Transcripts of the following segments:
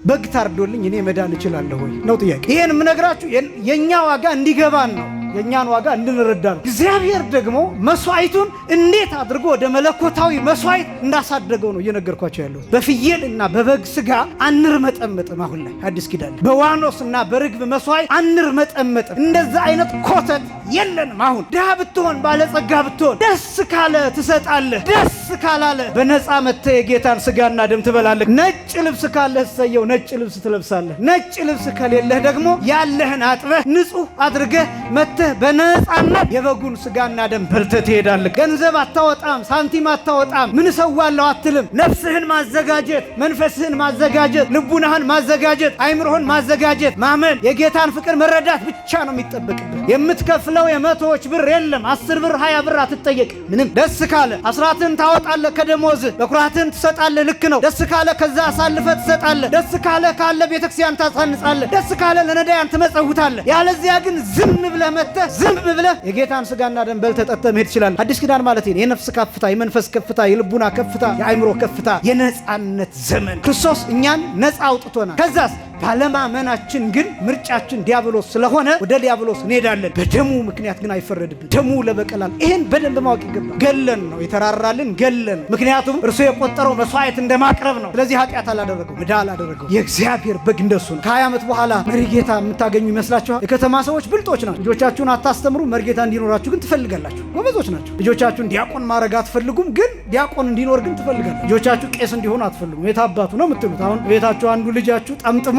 በግ ታርዶልኝ እኔ መዳን እችላለሁ ወይ ነው ጥያቄ። ይሄን የምነግራችሁ የኛ ዋጋ እንዲገባን ነው፣ የኛን ዋጋ እንድንረዳ ነው። እግዚአብሔር ደግሞ መስዋዕቱን እንዴት አድርጎ ወደ መለኮታዊ መስዋዕት እንዳሳደገው ነው እየነገርኳቸው ያለሁት። በፍየልና በበግ ስጋ አንርመጠመጥም። አሁን ላይ አዲስ ኪዳን በዋኖስና በርግብ መስዋዕት አንርመጠመጥም። እንደዛ አይነት ኮተት የለንም። አሁን ድሃ ብትሆን ባለጸጋ ብትሆን ደስ ካለ ትሰጣለህ፣ ደስ ካላለ በነፃ መጥተህ የጌታን ስጋና ደም ትበላለህ። ነጭ ልብስ ካለህ እሰየው፣ ነጭ ልብስ ትለብሳለህ። ነጭ ልብስ ከሌለህ ደግሞ ያለህን አጥበህ ንጹህ አድርገህ መጥተህ በነፃነት የበጉን ስጋና ደም በልተህ ትሄዳለህ። ገንዘብ አታወጣም፣ ሳንቲም አታወጣም፣ ምን እሰዋለሁ አትልም። ነፍስህን ማዘጋጀት፣ መንፈስህን ማዘጋጀት፣ ልቡናህን ማዘጋጀት፣ አይምሮህን ማዘጋጀት፣ ማመን፣ የጌታን ፍቅር መረዳት ብቻ ነው የሚጠበቅብህ። የምትከፍለው የመቶዎች ብር የለም። 10 ብር 20 ብር አትጠየቅ። ምንም ደስ ካለ አስራትን ታወጣለህ ከደሞዝህ፣ በኩራትን ትሰጣለህ። ልክ ነው። ደስ ካለ ከዛ አሳልፈህ ትሰጣለህ። ደስ ካለ ቤተክርስቲያን ታሳንጻለህ። ደስ ካለ ለነዳያን ትመጸውታለህ። ያለዚያ ግን ዝም ብለህ መጥተህ ዝም ብለህ የጌታን ስጋና ደም በልተህ ጠጥተህ መሄድ ትችላለህ። አዲስ ኪዳን ማለት ይሄ የነፍስ ከፍታ፣ የመንፈስ ከፍታ፣ የልቡና ከፍታ፣ የአይምሮ ከፍታ፣ የነጻነት ዘመን። ክርስቶስ እኛን ነጻ አውጥቶናል። ከዛስ ባለማመናችን ግን ምርጫችን ዲያብሎስ ስለሆነ ወደ ዲያብሎስ እንሄዳለን። በደሙ ምክንያት ግን አይፈረድብን። ደሙ ለበቀላል። ይሄን በደንብ ማወቅ ይገባል። ገለን ነው የተራራልን፣ ገለን። ምክንያቱም እርሱ የቆጠረው መስዋዕት እንደማቅረብ ነው። ስለዚህ ኃጢአት አላደረገው፣ ዕዳ አላደረገው። የእግዚአብሔር በግ እንደሱ ነው። ከ20 ዓመት በኋላ መሪጌታ የምታገኙ ይመስላችኋል? የከተማ ሰዎች ብልጦች ናቸው። ልጆቻችሁን አታስተምሩ፣ መሪጌታ እንዲኖራችሁ ግን ትፈልጋላችሁ። ጎበዞች ናቸው። ልጆቻችሁን ዲያቆን ማድረግ አትፈልጉም፣ ግን ዲያቆን እንዲኖር ግን ትፈልጋላችሁ። ልጆቻችሁ ቄስ እንዲሆኑ አትፈልጉም። የታባቱ ነው የምትሉት። አሁን ቤታችሁ አንዱ ልጃችሁ ጠምጥሞ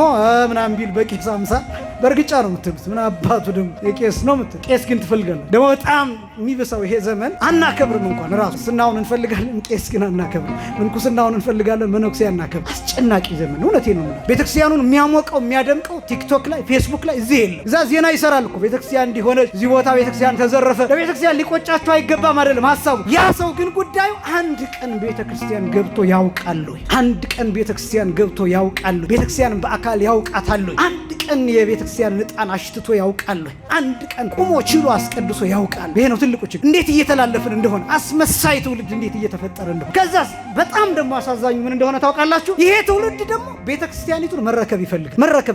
ምናምን ቢል በቄስ አምሳል በእርግጫ ነው የምትሉት። ምን አባቱ ደግሞ የቄስ ነው የምትሉት። ቄስ ግን ትፈልጋለህ። ደግሞ በጣም የሚብሰው ይሄ ዘመን አናከብርም። እንኳን ራሱ ስናውን እንፈልጋለን፣ ቄስ ግን አናከብርም። ምንኩስናውን እንፈልጋለን፣ መነኩሴ አናከብር። አስጨናቂ ዘመን። እውነቴን ነው። ቤተክርስቲያኑን የሚያሞቀው የሚያደምቀው ቲክቶክ ላይ ፌስቡክ ላይ እዚህ የለም። እዛ ዜና ይሰራል እኮ ቤተክርስቲያን እንዲሆነ እዚህ ቦታ ቤተክርስቲያን ተዘረፈ። ለቤተክርስቲያን ሊቆጫቸው አይገባም አይደለም ሐሳቡ። ያ ሰው ግን ጉዳዩ አንድ ቀን ቤተክርስቲያን ገብቶ ያውቃል ወይ? አንድ ቀን ቤተክርስቲያን ገብቶ ያውቃል ወይ? ቤተክርስቲያን በአካል ያውቃታል ወይ? አንድ ቀን የቤተክርስቲያን ዕጣን አሽትቶ ያውቃል ወይ? አንድ ቀን ቁሞ ችሎ አስቀድሶ ያውቃል? ይሄ ነው ትልቁ ችግር። እንዴት እየተላለፍን እንደሆነ፣ አስመሳይ ትውልድ እንዴት እየተፈጠረ እንደሆነ። ከዛስ በጣም ደግሞ አሳዛኙ ምን እንደሆነ ታውቃላችሁ? ይሄ ትውልድ ደግሞ ቤተክርስቲያኒቱን መረከብ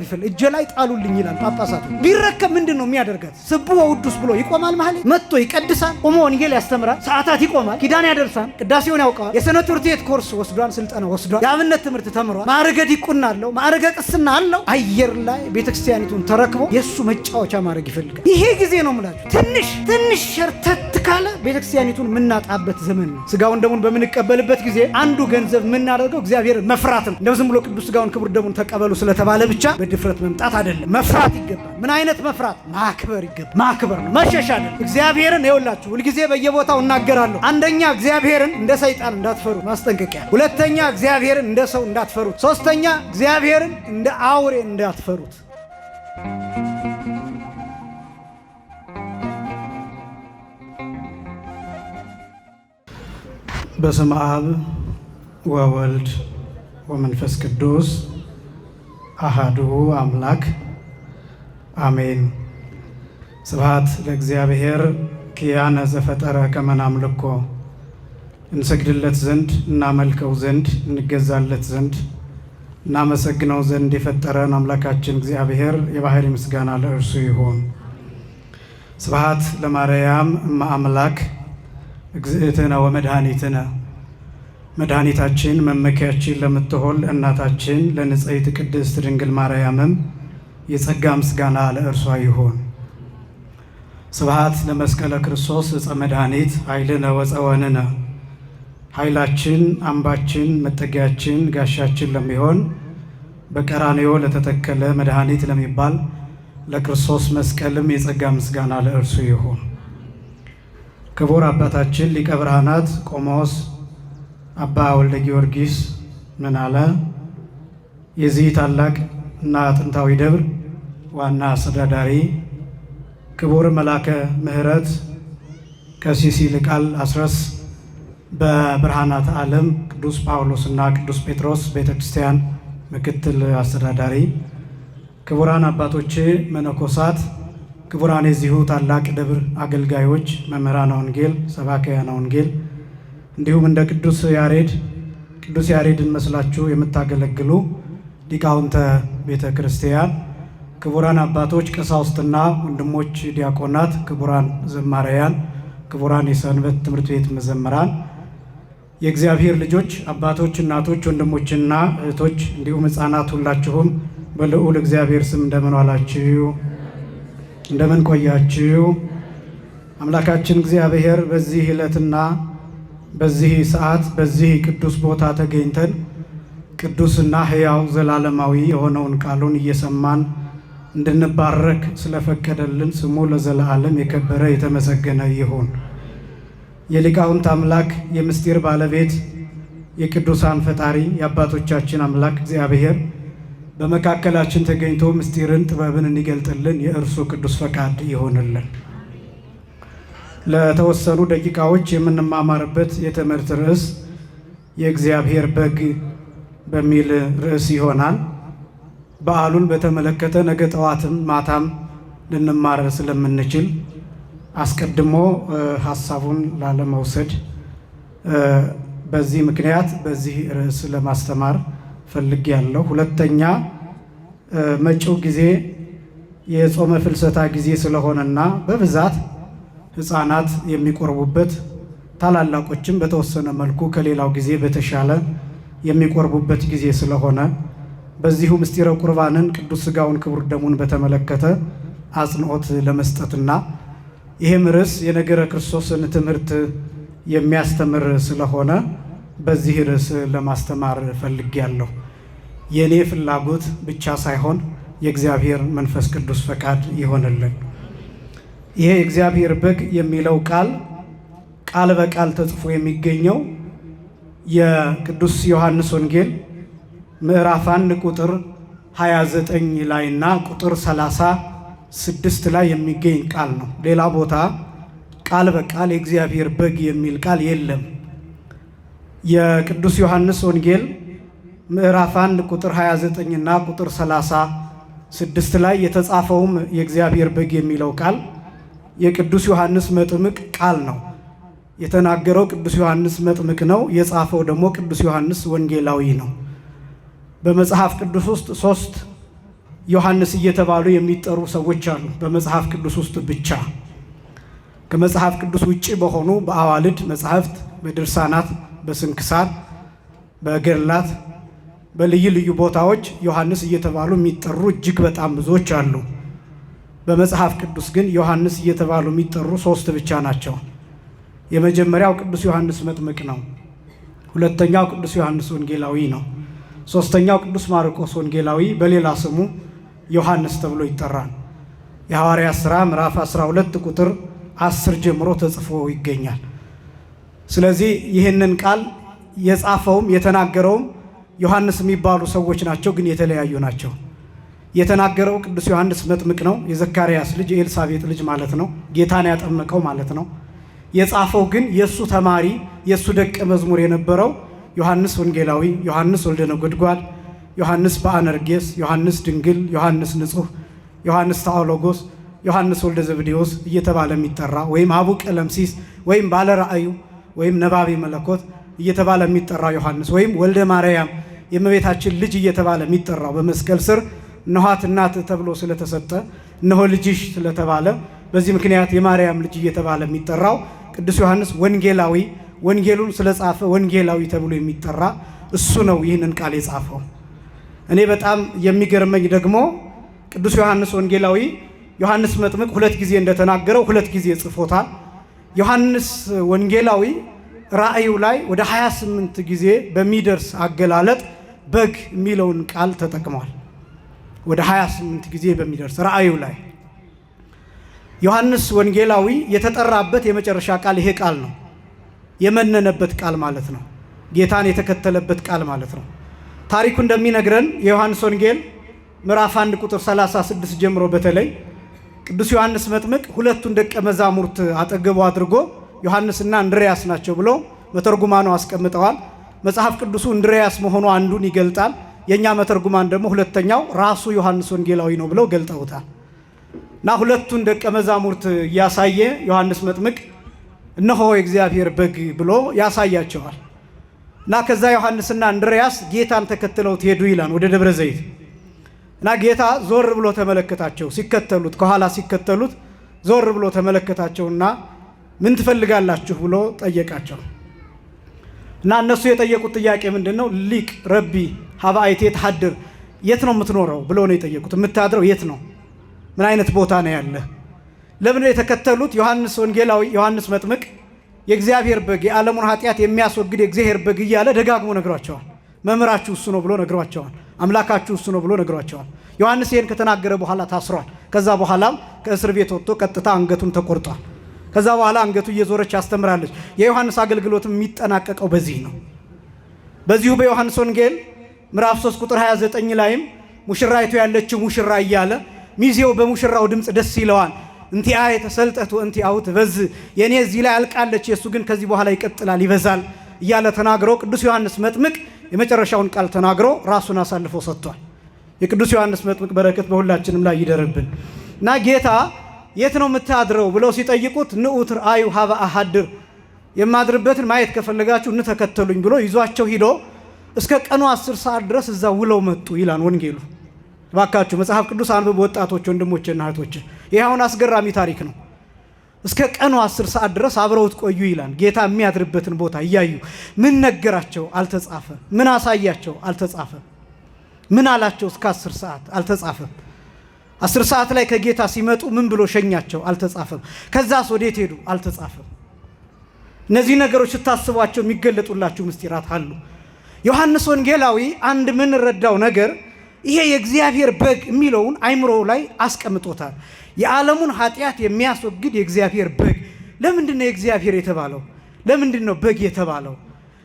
ይፈልጋል። እጄ ላይ ጣሉልኝ ይላል ጳጳሳቱ። ቢረከብ ምንድን ነው የሚያደርጋት? ስቡ ወውዱስ ብሎ ይቆማል። መሀል መጥቶ ይቀድሳል፣ ቆሞ ወንጌል ያስተምራል፣ ሰዓታት ይቆማል፣ ኪዳን ያደርሳል፣ ቅዳሴውን ያውቀዋል፣ የሰንበት ትምህርት ቤት ኮርስ ወስዷል፣ ስልጠና ወስዷል፣ የአብነት ትምህርት ተምሯል፣ ማዕረገ ዲቁና አለው፣ ማዕረገ ቅስና አለው። አየር ላይ ቤተክርስቲያኒቱን ተረክቦ የእሱ መጫወቻ ማድረግ ይፈልጋል። ይሄ ጊዜ ነው የምላችሁ። ትንሽ ሸርተት ካለ ቤተክርስቲያኒቱን የምናጣበት ዘመን ነው። ስጋውን ደሙን በምንቀበልበት ጊዜ አንዱ ገንዘብ የምናደርገው እግዚአብሔርን መፍራት ነው። እንደው ዝም ብሎ ቅዱስ ስጋውን ክቡር ደሙን ተቀበሉ ስለተባለ ብቻ በድፍረት መምጣት አይደለም። መፍራት ይገባል። ምን አይነት መፍራት? ማክበር ይገባል። ማክበር ነው፣ መሸሽ አይደለም። እግዚአብሔርን ይኸውላችሁ ሁልጊዜ በየቦታው እናገራለሁ። አንደኛ እግዚአብሔርን እንደ ሰይጣን እንዳትፈሩ ማስጠንቀቂያ። ሁለተኛ እግዚአብሔርን እንደ ሰው እንዳትፈሩት። ሶስተኛ እግዚአብሔርን እንደ አውሬ እንዳትፈሩት። በስመ አብ ወወልድ ወመንፈስ ቅዱስ አሃዱ አምላክ አሜን። ስብሐት ለእግዚአብሔር ኪያነ ዘፈጠረ ከመ ናምልኮ። እንሰግድለት ዘንድ እናመልከው ዘንድ እንገዛለት ዘንድ እናመሰግነው ዘንድ የፈጠረን አምላካችን እግዚአብሔር የባህሪ ምስጋና ለእርሱ ይሁን። ስብሐት ለማርያም እመ አምላክ እግዝእትነ ወመድኃኒትነ። መድኃኒታችን መመኪያችን ለምትሆን እናታችን ለንጽሕት ቅድስት ድንግል ማርያምም የጸጋ ምስጋና ለእርሷ ይሁን። ስብሐት ለመስቀለ ክርስቶስ ዕፀ መድኃኒት ኃይልነ ወፀወንነ። ኃይላችን፣ አምባችን፣ መጠጊያችን፣ ጋሻችን ለሚሆን በቀራንዮ ለተተከለ መድኃኒት ለሚባል ለክርስቶስ መስቀልም የጸጋ ምስጋና ለእርሱ ይሁን። ክቡር አባታችን ሊቀ ብርሃናት ቆሞስ አባ ወልደ ጊዮርጊስ ምን አለ? የዚህ ታላቅ እና ጥንታዊ ደብር ዋና አስተዳዳሪ ክቡር መላከ ምሕረት ቀሲስ ይልቃል አስረስ፣ በብርሃናት ዓለም ቅዱስ ጳውሎስ እና ቅዱስ ጴጥሮስ ቤተክርስቲያን ምክትል አስተዳዳሪ፣ ክቡራን አባቶቼ መነኮሳት፣ ክቡራን የዚሁ ታላቅ ደብር አገልጋዮች፣ መምህራነ ወንጌል፣ ሰባክያነ ወንጌል እንዲሁም እንደ ቅዱስ ያሬድን መስላችሁ የምታገለግሉ ሊቃውንተ ቤተ ክርስቲያን፣ ክቡራን አባቶች ቀሳውስትና ወንድሞች ዲያቆናት፣ ክቡራን ዘማሪያን፣ ክቡራን የሰንበት ትምህርት ቤት መዘምራን፣ የእግዚአብሔር ልጆች አባቶች፣ እናቶች፣ ወንድሞችና እህቶች እንዲሁም ሕፃናት ሁላችሁም በልዑል እግዚአብሔር ስም እንደምን ዋላችሁ? እንደምን ቆያችሁ? አምላካችን እግዚአብሔር በዚህ ዕለትና በዚህ ሰዓት በዚህ ቅዱስ ቦታ ተገኝተን ቅዱስና ሕያው ዘላለማዊ የሆነውን ቃሉን እየሰማን እንድንባረክ ስለፈቀደልን ስሙ ለዘላለም የከበረ የተመሰገነ ይሁን። የሊቃውንት አምላክ የምስጢር ባለቤት የቅዱሳን ፈጣሪ የአባቶቻችን አምላክ እግዚአብሔር በመካከላችን ተገኝቶ ምስጢርን ጥበብን እንዲገልጥልን የእርሱ ቅዱስ ፈቃድ ይሆንልን። ለተወሰኑ ደቂቃዎች የምንማማርበት የትምህርት ርዕስ የእግዚአብሔር በግ በሚል ርዕስ ይሆናል። በዓሉን በተመለከተ ነገ ጠዋትም ማታም ልንማር ስለምንችል አስቀድሞ ሐሳቡን ላለመውሰድ በዚህ ምክንያት በዚህ ርዕስ ለማስተማር ፈልጌያለሁ። ሁለተኛ መጪው ጊዜ የጾመ ፍልሰታ ጊዜ ስለሆነና በብዛት ሕፃናት የሚቆርቡበት ታላላቆችም በተወሰነ መልኩ ከሌላው ጊዜ በተሻለ የሚቆርቡበት ጊዜ ስለሆነ በዚሁ ምስጢረ ቁርባንን ቅዱስ ሥጋውን ክቡር ደሙን በተመለከተ አጽንዖት ለመስጠትና ይህም ርዕስ የነገረ ክርስቶስን ትምህርት የሚያስተምር ስለሆነ በዚህ ርዕስ ለማስተማር ፈልጌያለሁ። የእኔ ፍላጎት ብቻ ሳይሆን የእግዚአብሔር መንፈስ ቅዱስ ፈቃድ ይሆንልን። ይሄ የእግዚአብሔር በግ የሚለው ቃል በቃል ተጽፎ የሚገኘው የቅዱስ ዮሐንስ ወንጌል ምዕራፍ 1 ቁጥር 29 ላይና ቁጥር 36 ላይ የሚገኝ ቃል ነው። ሌላ ቦታ ቃል በቃል የእግዚአብሔር በግ የሚል ቃል የለም። የቅዱስ ዮሐንስ ወንጌል ምዕራፍ 1 ቁጥር 29 እና ቁጥር 36 ላይ የተጻፈውም የእግዚአብሔር በግ የሚለው ቃል የቅዱስ ዮሐንስ መጥምቅ ቃል ነው። የተናገረው ቅዱስ ዮሐንስ መጥምቅ ነው። የጻፈው ደግሞ ቅዱስ ዮሐንስ ወንጌላዊ ነው። በመጽሐፍ ቅዱስ ውስጥ 3 ዮሐንስ እየተባሉ የሚጠሩ ሰዎች አሉ። በመጽሐፍ ቅዱስ ውስጥ ብቻ። ከመጽሐፍ ቅዱስ ውጭ በሆኑ በአዋልድ መጽሐፍት፣ በድርሳናት፣ በስንክሳር፣ በገድላት፣ በልዩ ልዩ ቦታዎች ዮሐንስ እየተባሉ የሚጠሩ እጅግ በጣም ብዙዎች አሉ። በመጽሐፍ ቅዱስ ግን ዮሐንስ እየተባሉ የሚጠሩ 3 ብቻ ናቸው። የመጀመሪያው ቅዱስ ዮሐንስ መጥምቅ ነው። ሁለተኛው ቅዱስ ዮሐንስ ወንጌላዊ ነው። ሶስተኛው ቅዱስ ማርቆስ ወንጌላዊ በሌላ ስሙ ዮሐንስ ተብሎ ይጠራል። የሐዋርያት ሥራ ምዕራፍ 12 ቁጥር 10 ጀምሮ ተጽፎ ይገኛል። ስለዚህ ይህንን ቃል የጻፈውም የተናገረውም ዮሐንስ የሚባሉ ሰዎች ናቸው፣ ግን የተለያዩ ናቸው። የተናገረው ቅዱስ ዮሐንስ መጥምቅ ነው። የዘካርያስ ልጅ የኤልሳቤጥ ልጅ ማለት ነው። ጌታን ያጠመቀው ማለት ነው። የጻፈው ግን የእሱ ተማሪ የእሱ ደቀ መዝሙር የነበረው ዮሐንስ ወንጌላዊ፣ ዮሐንስ ወልደ ነጎድጓድ፣ ዮሐንስ በአነርጌስ፣ ዮሐንስ ድንግል፣ ዮሐንስ ንጹሕ፣ ዮሐንስ ታኦሎጎስ፣ ዮሐንስ ወልደ ዘብዴዎስ እየተባለ የሚጠራ ወይም አቡ ቀለምሲስ ወይም ባለ ራእዩ ወይም ነባቤ መለኮት እየተባለ የሚጠራው ዮሐንስ ወይም ወልደ ማርያም የእመቤታችን ልጅ እየተባለ የሚጠራው በመስቀል ስር እነኋት እናት ተብሎ ስለተሰጠ እነሆ ልጅሽ ስለተባለ በዚህ ምክንያት የማርያም ልጅ እየተባለ የሚጠራው ቅዱስ ዮሐንስ ወንጌላዊ ወንጌሉን ስለጻፈ ወንጌላዊ ተብሎ የሚጠራ እሱ ነው ይህንን ቃል የጻፈው። እኔ በጣም የሚገርመኝ ደግሞ ቅዱስ ዮሐንስ ወንጌላዊ ዮሐንስ መጥምቅ 2 ጊዜ እንደተናገረው 2 ጊዜ ጽፎታል። ዮሐንስ ወንጌላዊ ራእዩ ላይ ወደ 28 ጊዜ በሚደርስ አገላለጥ በግ የሚለውን ቃል ተጠቅሟል። ወደ 28 ጊዜ በሚደርስ ራእዩ ላይ ዮሐንስ ወንጌላዊ የተጠራበት የመጨረሻ ቃል ይሄ ቃል ነው። የመነነበት ቃል ማለት ነው። ጌታን የተከተለበት ቃል ማለት ነው። ታሪኩ እንደሚነግረን የዮሐንስ ወንጌል ምዕራፍ 1 ቁጥር 36 ጀምሮ በተለይ ቅዱስ ዮሐንስ መጥምቅ 2ቱን ደቀ መዛሙርት አጠገቡ አድርጎ ዮሐንስና እንድርያስ ናቸው ብሎ መተርጉማኑ አስቀምጠዋል። መጽሐፍ ቅዱሱ እንድርያስ መሆኑ አንዱን ይገልጣል። የኛ መተርጉማን ደግሞ ሁለተኛው ራሱ ዮሐንስ ወንጌላዊ ነው ብለው ገልጠውታል። እና 2ቱን ደቀ መዛሙርት እያሳየ ዮሐንስ መጥምቅ እነሆ የእግዚአብሔር በግ ብሎ ያሳያቸዋል። እና ከዛ ዮሐንስና እንድርያስ ጌታን ተከትለውት ሄዱ ይላል ወደ ደብረ ዘይት። እና ጌታ ዞር ብሎ ተመለከታቸው። ሲከተሉት ከኋላ ሲከተሉት ዞር ብሎ ተመለከታቸውና ምን ትፈልጋላችሁ ብሎ ጠየቃቸው። እና እነሱ የጠየቁት ጥያቄ ምንድነው? ሊቅ ረቢ ሀበ አይቴ ተሐድር፣ የት ነው የምትኖረው ብሎ ነው የጠየቁት። የምታድረው የት ነው? ምን አይነት ቦታ ነው ያለ? ለምን የተከተሉት? ዮሐንስ ወንጌላዊ ዮሐንስ መጥምቅ የእግዚአብሔር በግ የዓለሙን ኃጢአት የሚያስወግድ የእግዚአብሔር በግ እያለ ደጋግሞ ነግሯቸዋል። መምህራችሁ እሱ ነው ብሎ ነግሯቸዋል። አምላካችሁ እሱ ነው ብሎ ነግሯቸዋል። ዮሐንስ ይህን ከተናገረ በኋላ ታስሯል። ከዛ በኋላም ከእስር ቤት ወጥቶ ቀጥታ አንገቱን ተቆርጧል። ከዛ በኋላ አንገቱ እየዞረች ያስተምራለች። የዮሐንስ አገልግሎትም የሚጠናቀቀው በዚህ ነው። በዚሁ በዮሐንስ ወንጌል ምዕራፍ 3 ቁጥር 29 ላይም ሙሽራይቱ ያለችው ሙሽራ እያለ ሚዜው በሙሽራው ድምፅ ደስ ይለዋል። እንቲአ የተሰልጠቱ እንቲአው ትበዝ፣ የኔ እዚህ ላይ አልቃለች፣ የሱ ግን ከዚህ በኋላ ይቀጥላል ይበዛል እያለ ተናግሮ ቅዱስ ዮሐንስ መጥምቅ የመጨረሻውን ቃል ተናግሮ ራሱን አሳልፎ ሰጥቷል። የቅዱስ ዮሐንስ መጥምቅ በረከት በሁላችንም ላይ ይደርብን እና ጌታ የት ነው የምታድረው ብለው ሲጠይቁት ንዑት ርአዩ ሀበ አሐድር፣ የማድርበትን ማየት ከፈለጋችሁ እንተከተሉኝ ብሎ ይዟቸው ሂዶ እስከ ቀኑ 10 ሰዓት ድረስ እዛ ውለው መጡ ይላል ወንጌሉ። ባካችሁ መጽሐፍ ቅዱስ አንብቡ ወጣቶች ወንድሞችና እህቶች። ይህ አሁን አስገራሚ ታሪክ ነው። እስከ ቀኑ 10 ሰዓት ድረስ አብረውት ቆዩ ይላል። ጌታ የሚያድርበትን ቦታ እያዩ ምን ነገራቸው? አልተጻፈም። ምን አሳያቸው? አልተጻፈም። ምን አላቸው? እስከ 10 ሰዓት አልተጻፈም። 10 ሰዓት ላይ ከጌታ ሲመጡ ምን ብሎ ሸኛቸው? አልተጻፈም። ከዛስ ወዴት ሄዱ? አልተጻፈም። እነዚህ ነገሮች ስታስቧቸው የሚገለጡላችሁ ምስጢራት አሉ። ዮሐንስ ወንጌላዊ አንድ ምን ረዳው ነገር ይሄ የእግዚአብሔር በግ የሚለውን አይምሮ ላይ አስቀምጦታል። የዓለሙን ኃጢአት የሚያስወግድ የእግዚአብሔር በግ። ለምንድን ነው የእግዚአብሔር የተባለው? ለምንድን ነው በግ የተባለው?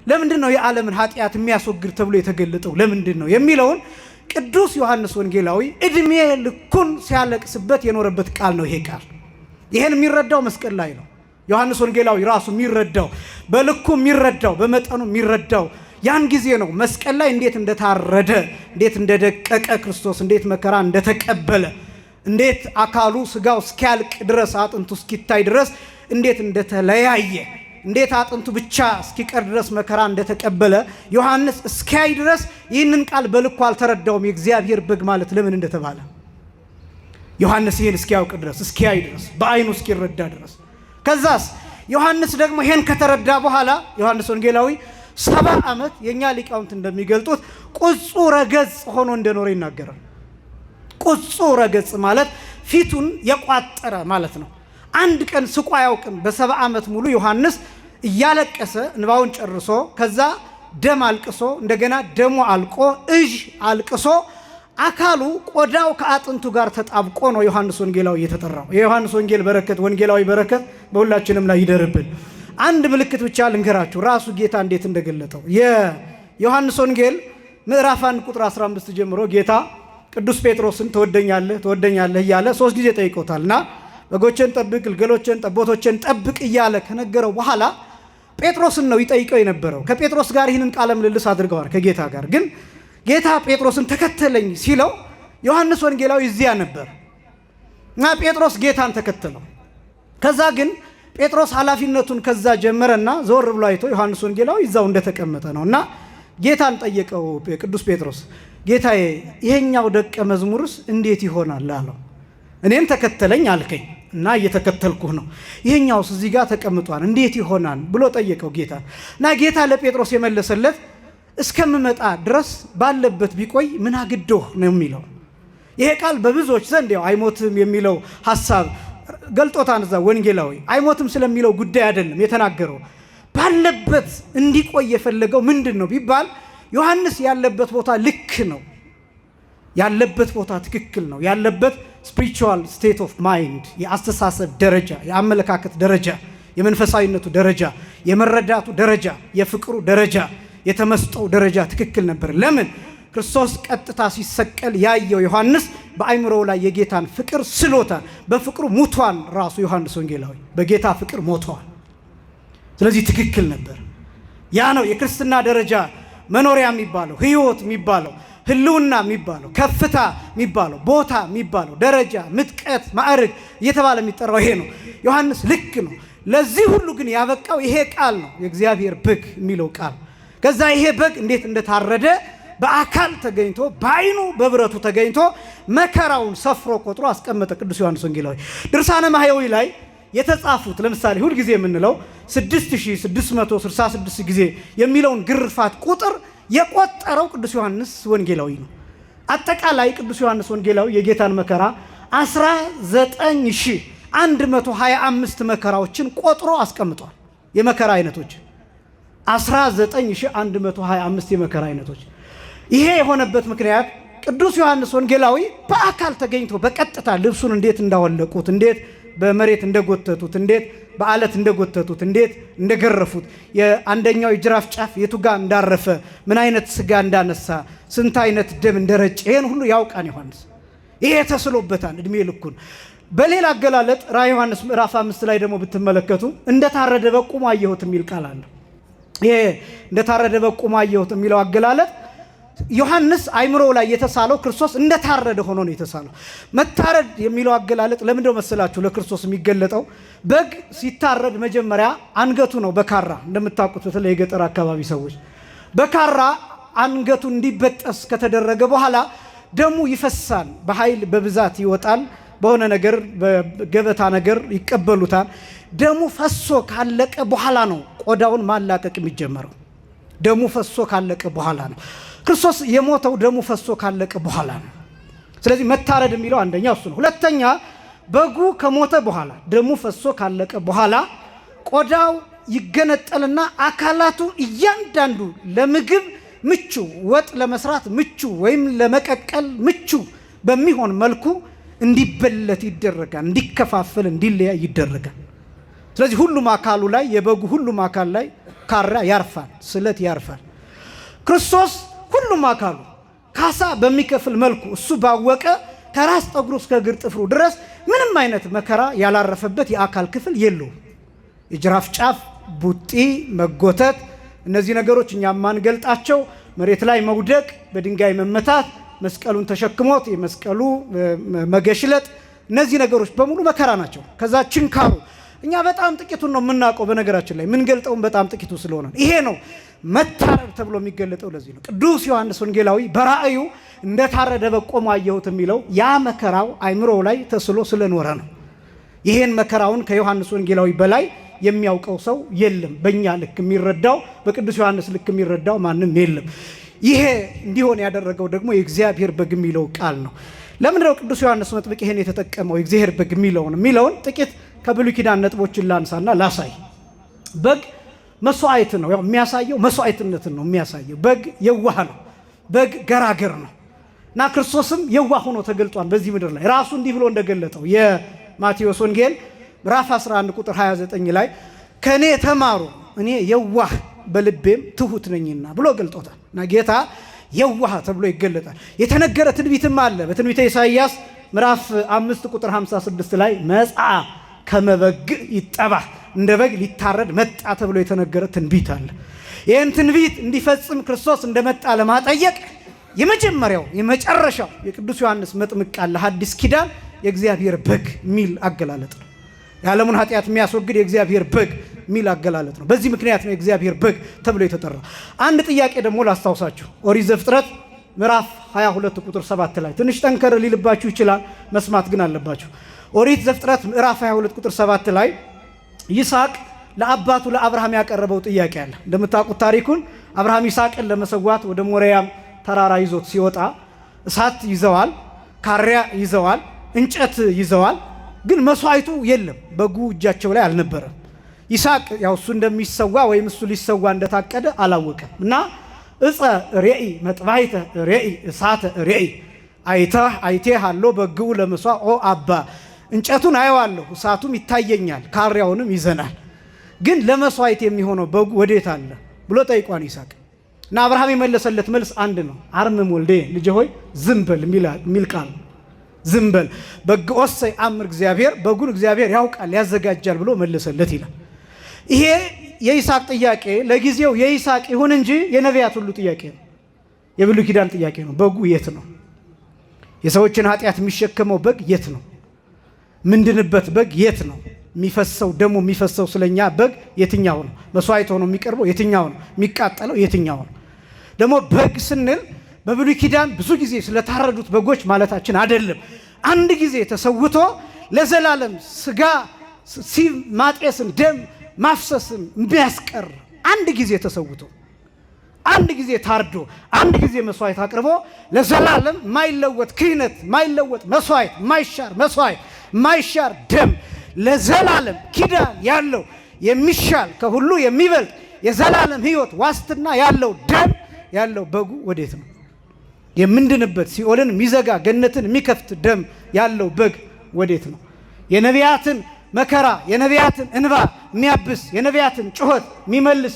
ለምንድን ነው የዓለምን ኃጢአት የሚያስወግድ ተብሎ የተገለጠው? ለምንድን ነው የሚለውን ቅዱስ ዮሐንስ ወንጌላዊ እድሜ ልኩን ሲያለቅስበት የኖረበት ቃል ነው ይሄ ቃል። ይሄን የሚረዳው መስቀል ላይ ነው። ዮሐንስ ወንጌላዊ ራሱ የሚረዳው በልኩ የሚረዳው በመጠኑ የሚረዳው ያን ጊዜ ነው። መስቀል ላይ እንዴት እንደታረደ፣ እንዴት እንደደቀቀ ክርስቶስ እንዴት መከራ እንደተቀበለ፣ እንዴት አካሉ ስጋው እስኪያልቅ ድረስ አጥንቱ እስኪታይ ድረስ እንዴት እንደተለያየ፣ እንዴት አጥንቱ ብቻ እስኪቀር ድረስ መከራ እንደተቀበለ ዮሐንስ እስኪያይ ድረስ ይህንን ቃል በልኩ አልተረዳውም። የእግዚአብሔር በግ ማለት ለምን እንደተባለ ዮሐንስ ይህን እስኪያውቅ ድረስ እስኪያይ ድረስ በአይኑ እስኪረዳ ድረስ። ከዛስ ዮሐንስ ደግሞ ይህን ከተረዳ በኋላ ዮሐንስ ወንጌላዊ 70 ዓመት የኛ ሊቃውንት እንደሚገልጡት ቁጹረ ገጽ ሆኖ እንደኖረ ይናገራል። ቁጹረ ገጽ ማለት ፊቱን የቋጠረ ማለት ነው። አንድ ቀን ስቆ አያውቅም። በ70 ዓመት ሙሉ ዮሐንስ እያለቀሰ እንባውን ጨርሶ ከዛ ደም አልቅሶ እንደገና ደሙ አልቆ እዥ አልቅሶ አካሉ ቆዳው ከአጥንቱ ጋር ተጣብቆ ነው ዮሐንስ ወንጌላዊ የተጠራው። የዮሐንስ ወንጌል በረከት ወንጌላዊ በረከት በሁላችንም ላይ ይደርብን። አንድ ምልክት ብቻ ልንገራችሁ ራሱ ጌታ እንዴት እንደገለጠው። የዮሐንስ ወንጌል ምዕራፍ 1 ቁጥር 15 ጀምሮ ጌታ ቅዱስ ጴጥሮስን ትወደኛለህ እያለ 3 ጊዜ ጠይቆታልና በጎችን ጠብቅ፣ ግልገሎችን ጠቦቶችን ጠብቅ እያለ ከነገረው በኋላ ጴጥሮስን ነው ይጠይቀው የነበረው። ከጴጥሮስ ጋር ይህንን ቃለ ምልልስ አድርገዋል ከጌታ ጋር። ግን ጌታ ጴጥሮስን ተከተለኝ ሲለው ዮሐንስ ወንጌላዊ እዚያ ነበር እና ጴጥሮስ ጌታን ተከተለው። ከዛ ግን ጴጥሮስ ኃላፊነቱን ከዛ ጀመረና ዞር ብሎ አይቶ ዮሐንስ ወንጌላዊ እዛው እንደተቀመጠ ነው እና ጌታን ጠየቀው ቅዱስ ጴጥሮስ፣ ጌታዬ ይሄኛው ደቀ መዝሙርስ እንዴት ይሆናል አለው። እኔን ተከተለኝ አልከኝ እና እየተከተልኩህ ነው፣ ይሄኛውስ እዚህ ጋር ተቀምጧል እንዴት ይሆናል ብሎ ጠየቀው ጌታ። እና ጌታ ለጴጥሮስ የመለሰለት እስከምመጣ ድረስ ባለበት ቢቆይ ምን አግዶህ ነው የሚለው። ይሄ ቃል በብዙዎች ዘንድ ያው አይሞትም የሚለው ሐሳብ ገልጦታን እዛ ወንጌላዊ አይሞትም ስለሚለው ጉዳይ አይደለም የተናገረው። ባለበት እንዲቆይ የፈለገው ምንድን ነው ቢባል ዮሐንስ ያለበት ቦታ ልክ ነው፣ ያለበት ቦታ ትክክል ነው። ያለበት ስፒሪቹዋል ስቴት ኦፍ ማይንድ፣ የአስተሳሰብ ደረጃ፣ የአመለካከት ደረጃ፣ የመንፈሳዊነቱ ደረጃ፣ የመረዳቱ ደረጃ፣ የፍቅሩ ደረጃ፣ የተመስጠው ደረጃ ትክክል ነበር። ለምን? ክርስቶስ ቀጥታ ሲሰቀል ያየው ዮሐንስ በአይምሮው ላይ የጌታን ፍቅር ስሎታል። በፍቅሩ ሙቷን ራሱ ዮሐንስ ወንጌላዊ በጌታ ፍቅር ሞቷል። ስለዚህ ትክክል ነበር። ያ ነው የክርስትና ደረጃ መኖሪያ የሚባለው፣ ህይወት የሚባለው፣ ህልውና የሚባለው፣ ከፍታ የሚባለው፣ ቦታ የሚባለው፣ ደረጃ፣ ምጥቀት፣ ማዕረግ እየተባለ የሚጠራው ይሄ ነው። ዮሐንስ ልክ ነው። ለዚህ ሁሉ ግን ያበቃው ይሄ ቃል ነው፣ የእግዚአብሔር በግ የሚለው ቃል። ከዛ ይሄ በግ እንዴት እንደታረደ በአካል ተገኝቶ በአይኑ በብረቱ ተገኝቶ መከራውን ሰፍሮ ቆጥሮ አስቀመጠ ቅዱስ ዮሐንስ ወንጌላዊ። ድርሳነ ማህየዊ ላይ የተጻፉት ለምሳሌ ሁል ጊዜ የምንለው 6666 ጊዜ የሚለውን ግርፋት ቁጥር የቆጠረው ቅዱስ ዮሐንስ ወንጌላዊ ነው። አጠቃላይ ቅዱስ ዮሐንስ ወንጌላዊ የጌታን መከራ 19125 መከራዎችን ቆጥሮ አስቀምጧል። የመከራ አይነቶች 19125 የመከራ አይነቶች። ይሄ የሆነበት ምክንያት ቅዱስ ዮሐንስ ወንጌላዊ በአካል ተገኝቶ በቀጥታ ልብሱን እንዴት እንዳወለቁት፣ እንዴት በመሬት እንደጎተቱት፣ እንዴት በአለት እንደጎተቱት፣ እንዴት እንደገረፉት፣ የአንደኛው የጅራፍ ጫፍ የቱጋ እንዳረፈ፣ ምን አይነት ስጋ እንዳነሳ፣ ስንት አይነት ደም እንደረጨ ይሄን ሁሉ ያውቃን ዮሐንስ። ይሄ ተስሎበታል እድሜ ልኩን። በሌላ አገላለጥ ራዕየ ዮሐንስ ምዕራፍ 5 ላይ ደግሞ ብትመለከቱ እንደታረደ በቁሙ አየሁት የሚል ቃል አለ። ይሄ እንደታረደ በቁሙ አየሁት የሚለው አገላለጥ ዮሐንስ አይምሮ ላይ የተሳለው ክርስቶስ እንደታረደ ሆኖ ነው የተሳለው። መታረድ የሚለው አገላለጥ ለምንድነው መሰላችሁ ለክርስቶስ የሚገለጠው? በግ ሲታረድ መጀመሪያ አንገቱ ነው በካራ እንደምታውቁት፣ በተለይ የገጠር አካባቢ ሰዎች በካራ አንገቱ እንዲበጠስ ከተደረገ በኋላ ደሙ ይፈሳል፣ በኃይል በብዛት ይወጣል። በሆነ ነገር በገበታ ነገር ይቀበሉታል። ደሙ ፈሶ ካለቀ በኋላ ነው ቆዳውን ማላቀቅ የሚጀመረው። ደሙ ፈሶ ካለቀ በኋላ ነው። ክርስቶስ የሞተው ደሙ ፈሶ ካለቀ በኋላ ነው። ስለዚህ መታረድ የሚለው አንደኛ እሱ ነው። ሁለተኛ በጉ ከሞተ በኋላ ደሙ ፈሶ ካለቀ በኋላ ቆዳው ይገነጠልና አካላቱ እያንዳንዱ ለምግብ ምቹ፣ ወጥ ለመስራት ምቹ ወይም ለመቀቀል ምቹ በሚሆን መልኩ እንዲበለት ይደረጋል፣ እንዲከፋፈል እንዲለያይ ይደረጋል። ስለዚህ ሁሉም አካሉ ላይ የበጉ ሁሉም አካል ላይ ካራ ያርፋል፣ ስለት ያርፋል። ክርስቶስ ሁሉም አካሉ ካሳ በሚከፍል መልኩ እሱ ባወቀ ከራስ ጠጉሩ እስከ እግር ጥፍሩ ድረስ ምንም አይነት መከራ ያላረፈበት የአካል ክፍል የለውም። የጅራፍ ጫፍ፣ ቡጢ፣ መጎተት፣ እነዚህ ነገሮች እኛ ማንገልጣቸው፣ መሬት ላይ መውደቅ፣ በድንጋይ መመታት፣ መስቀሉን ተሸክሞት የመስቀሉ መገሽለጥ፣ እነዚህ ነገሮች በሙሉ መከራ ናቸው። ከዛ ችንካሩ እኛ በጣም ጥቂቱን ነው የምናውቀው። በነገራችን ላይ የምንገልጠውን በጣም ጥቂቱ ስለሆነ ይሄ ነው መታረድ ተብሎ የሚገለጠው። ለዚህ ነው ቅዱስ ዮሐንስ ወንጌላዊ በራእዩ እንደታረደ በቆሙ አየሁት የሚለው ያ መከራው አይምሮ ላይ ተስሎ ስለኖረ ነው። ይሄን መከራውን ከዮሐንስ ወንጌላዊ በላይ የሚያውቀው ሰው የለም። በእኛ ልክ የሚረዳው በቅዱስ ዮሐንስ ልክ የሚረዳው ማንም የለም። ይሄ እንዲሆን ያደረገው ደግሞ የእግዚአብሔር በግ የሚለው ቃል ነው። ለምንድነው ቅዱስ ዮሐንስ መጥምቅ ይሄን የተጠቀመው የእግዚአብሔር በግ የሚለውን ጥቂት ከብሉይ ኪዳን ነጥቦችን ላንሳና ላሳይ። በግ መስዋዕት ነው፣ ያው የሚያሳየው መስዋዕትነትን ነው የሚያሳየው። በግ የዋህ ነው፣ በግ ገራገር ነው እና ክርስቶስም የዋህ ሆኖ ተገልጧል በዚህ ምድር ላይ ራሱ እንዲህ ብሎ እንደገለጠው የማቴዎስ ወንጌል ምዕራፍ 11 ቁጥር 29 ላይ ከኔ ተማሩ እኔ የዋህ በልቤም ትሁት ነኝና ብሎ ገልጦታል። እና ጌታ የዋህ ተብሎ ይገለጣል። የተነገረ ትንቢትም አለ በትንቢተ ኢሳይያስ ምዕራፍ 5 ቁጥር 56 ላይ መጻ ከመበግ ይጠባ እንደ በግ ሊታረድ መጣ ተብሎ የተነገረ ትንቢት አለ። ይህን ትንቢት እንዲፈጽም ክርስቶስ እንደመጣ ለማጠየቅ የመጀመሪያው የመጨረሻው የቅዱስ ዮሐንስ መጥምቅ ቃል ለሐዲስ ኪዳን የእግዚአብሔር በግ ሚል አገላለጥ ነው። የዓለሙን ኃጢአት የሚያስወግድ የእግዚአብሔር በግ ሚል አገላለጥ ነው። በዚህ ምክንያት ነው የእግዚአብሔር በግ ተብሎ የተጠራ። አንድ ጥያቄ ደግሞ ላስታውሳችሁ። ኦሪት ዘፍጥረት ምዕራፍ 22 ቁጥር 7 ላይ ትንሽ ጠንከር ሊልባችሁ ይችላል፣ መስማት ግን አለባችሁ። ኦሪት ዘፍጥረት ምዕራፍ 22 ቁጥር 7 ላይ ይስሐቅ ለአባቱ ለአብርሃም ያቀረበው ጥያቄ አለ። እንደምታውቁት ታሪኩን አብርሃም ይስሐቅን ለመሰዋት ወደ ሞሪያም ተራራ ይዞት ሲወጣ እሳት ይዘዋል፣ ካሪያ ይዘዋል፣ እንጨት ይዘዋል። ግን መስዋዕቱ የለም፣ በጉ እጃቸው ላይ አልነበረም። ይስሐቅ ያው እሱ እንደሚሰዋ ወይም እሱ ሊሰዋ እንደታቀደ አላወቀም እና እፀ ሬኢ መጥባይተ ሬኢ እሳተ ሬኢ አይቴህ አሎ በግው ለመስዋዕ ኦ አባ እንጨቱን አየዋለሁ እሳቱም ይታየኛል ካሪያውንም ይዘናል፣ ግን ለመስዋዕት የሚሆነው በጉ ወዴት አለ ብሎ ጠይቋን ይስሐቅ። እና አብርሃም የመለሰለት መልስ አንድ ነው። አርምም ወልዴ ልጄ ሆይ ዝም በል የሚል ቃል ዝም በል በግኦሰ ይአምር እግዚአብሔር በጉን እግዚአብሔር ያውቃል ያዘጋጃል ብሎ መለሰለት ይላል። ይሄ የይስሐቅ ጥያቄ ለጊዜው የይስሐቅ ይሁን እንጂ የነቢያት ሁሉ ጥያቄ ነው። የብሉይ ኪዳን ጥያቄ ነው። በጉ የት ነው? የሰዎችን ኃጢአት የሚሸከመው በግ የት ነው? ምንድንበት በግ የት ነው? የሚፈሰው ደሙ የሚፈሰው ስለኛ በግ የትኛው ነው? መስዋዕት ሆኖ የሚቀርበው የትኛው ነው? የሚቃጠለው የትኛው ነው? ደግሞ በግ ስንል በብሉይ ኪዳን ብዙ ጊዜ ስለታረዱት በጎች ማለታችን አይደለም። አንድ ጊዜ ተሰውቶ ለዘላለም ስጋ ማጤስን ደም ማፍሰስን የሚያስቀር አንድ ጊዜ ተሰውቶ አንድ ጊዜ ታርዶ አንድ ጊዜ መስዋዕት አቅርቦ ለዘላለም ማይለወጥ ክህነት ማይለወጥ መስዋዕት ማይሻር መስዋዕት ማይሻር ደም ለዘላለም ኪዳን ያለው የሚሻል ከሁሉ የሚበልጥ የዘላለም ሕይወት ዋስትና ያለው ደም ያለው በጉ ወዴት ነው? የምንድንበት ሲኦልን የሚዘጋ ገነትን የሚከፍት ደም ያለው በግ ወዴት ነው? የነቢያትን መከራ የነቢያትን እንባ የሚያብስ የነቢያትን ጩኸት የሚመልስ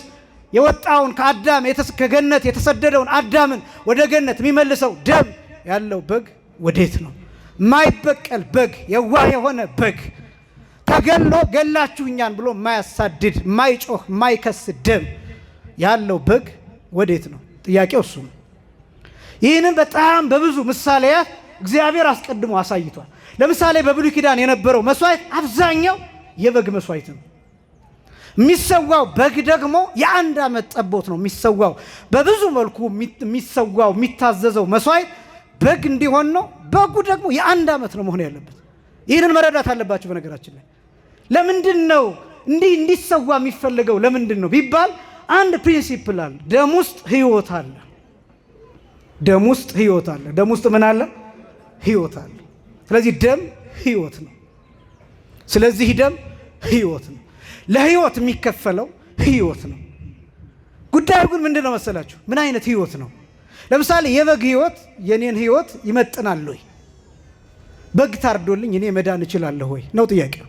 የወጣውን ከአዳም ከገነት የተሰደደውን አዳምን ወደ ገነት የሚመልሰው ደም ያለው በግ ወዴት ነው? የማይበቀል በግ የዋህ የሆነ በግ ተገሎ ገላችሁኛን ብሎ የማያሳድድ የማይጮህ የማይከስ ደም ያለው በግ ወዴት ነው? ጥያቄው እሱ ነው። ይህንን በጣም በብዙ ምሳሌያት እግዚአብሔር አስቀድሞ አሳይቷል። ለምሳሌ በብሉይ ኪዳን የነበረው መስዋዕት አብዛኛው የበግ መስዋዕት ነው። የሚሰዋው በግ ደግሞ የአንድ ዓመት ጠቦት ነው የሚሰዋው። በብዙ መልኩ የሚሰዋው የሚታዘዘው መስዋዕት በግ እንዲሆን ነው። በጉ ደግሞ የአንድ ዓመት ነው መሆን ያለበት። ይህንን መረዳት አለባቸው። በነገራችን ላይ ለምንድን ነው እንዲሰዋ የሚፈልገው ለምንድን ነው ቢባል አንድ ፕሪንሲፕል አለ። ደም ውስጥ ሕይወት አለ። ደም ውስጥ ሕይወት አለ። ደም ውስጥ ምን አለ? ሕይወት አለ። ስለዚህ ደም ሕይወት ነው። ስለዚህ ደም ሕይወት ነው። ለሕይወት የሚከፈለው ሕይወት ነው። ጉዳዩ ግን ምንድን ነው መሰላችሁ? ምን አይነት ሕይወት ነው? ለምሳሌ የበግ ሕይወት የኔን ሕይወት ይመጥናል ወይ? በግ ታርዶልኝ እኔ መዳን እችላለሁ ወይ ነው ጥያቄው።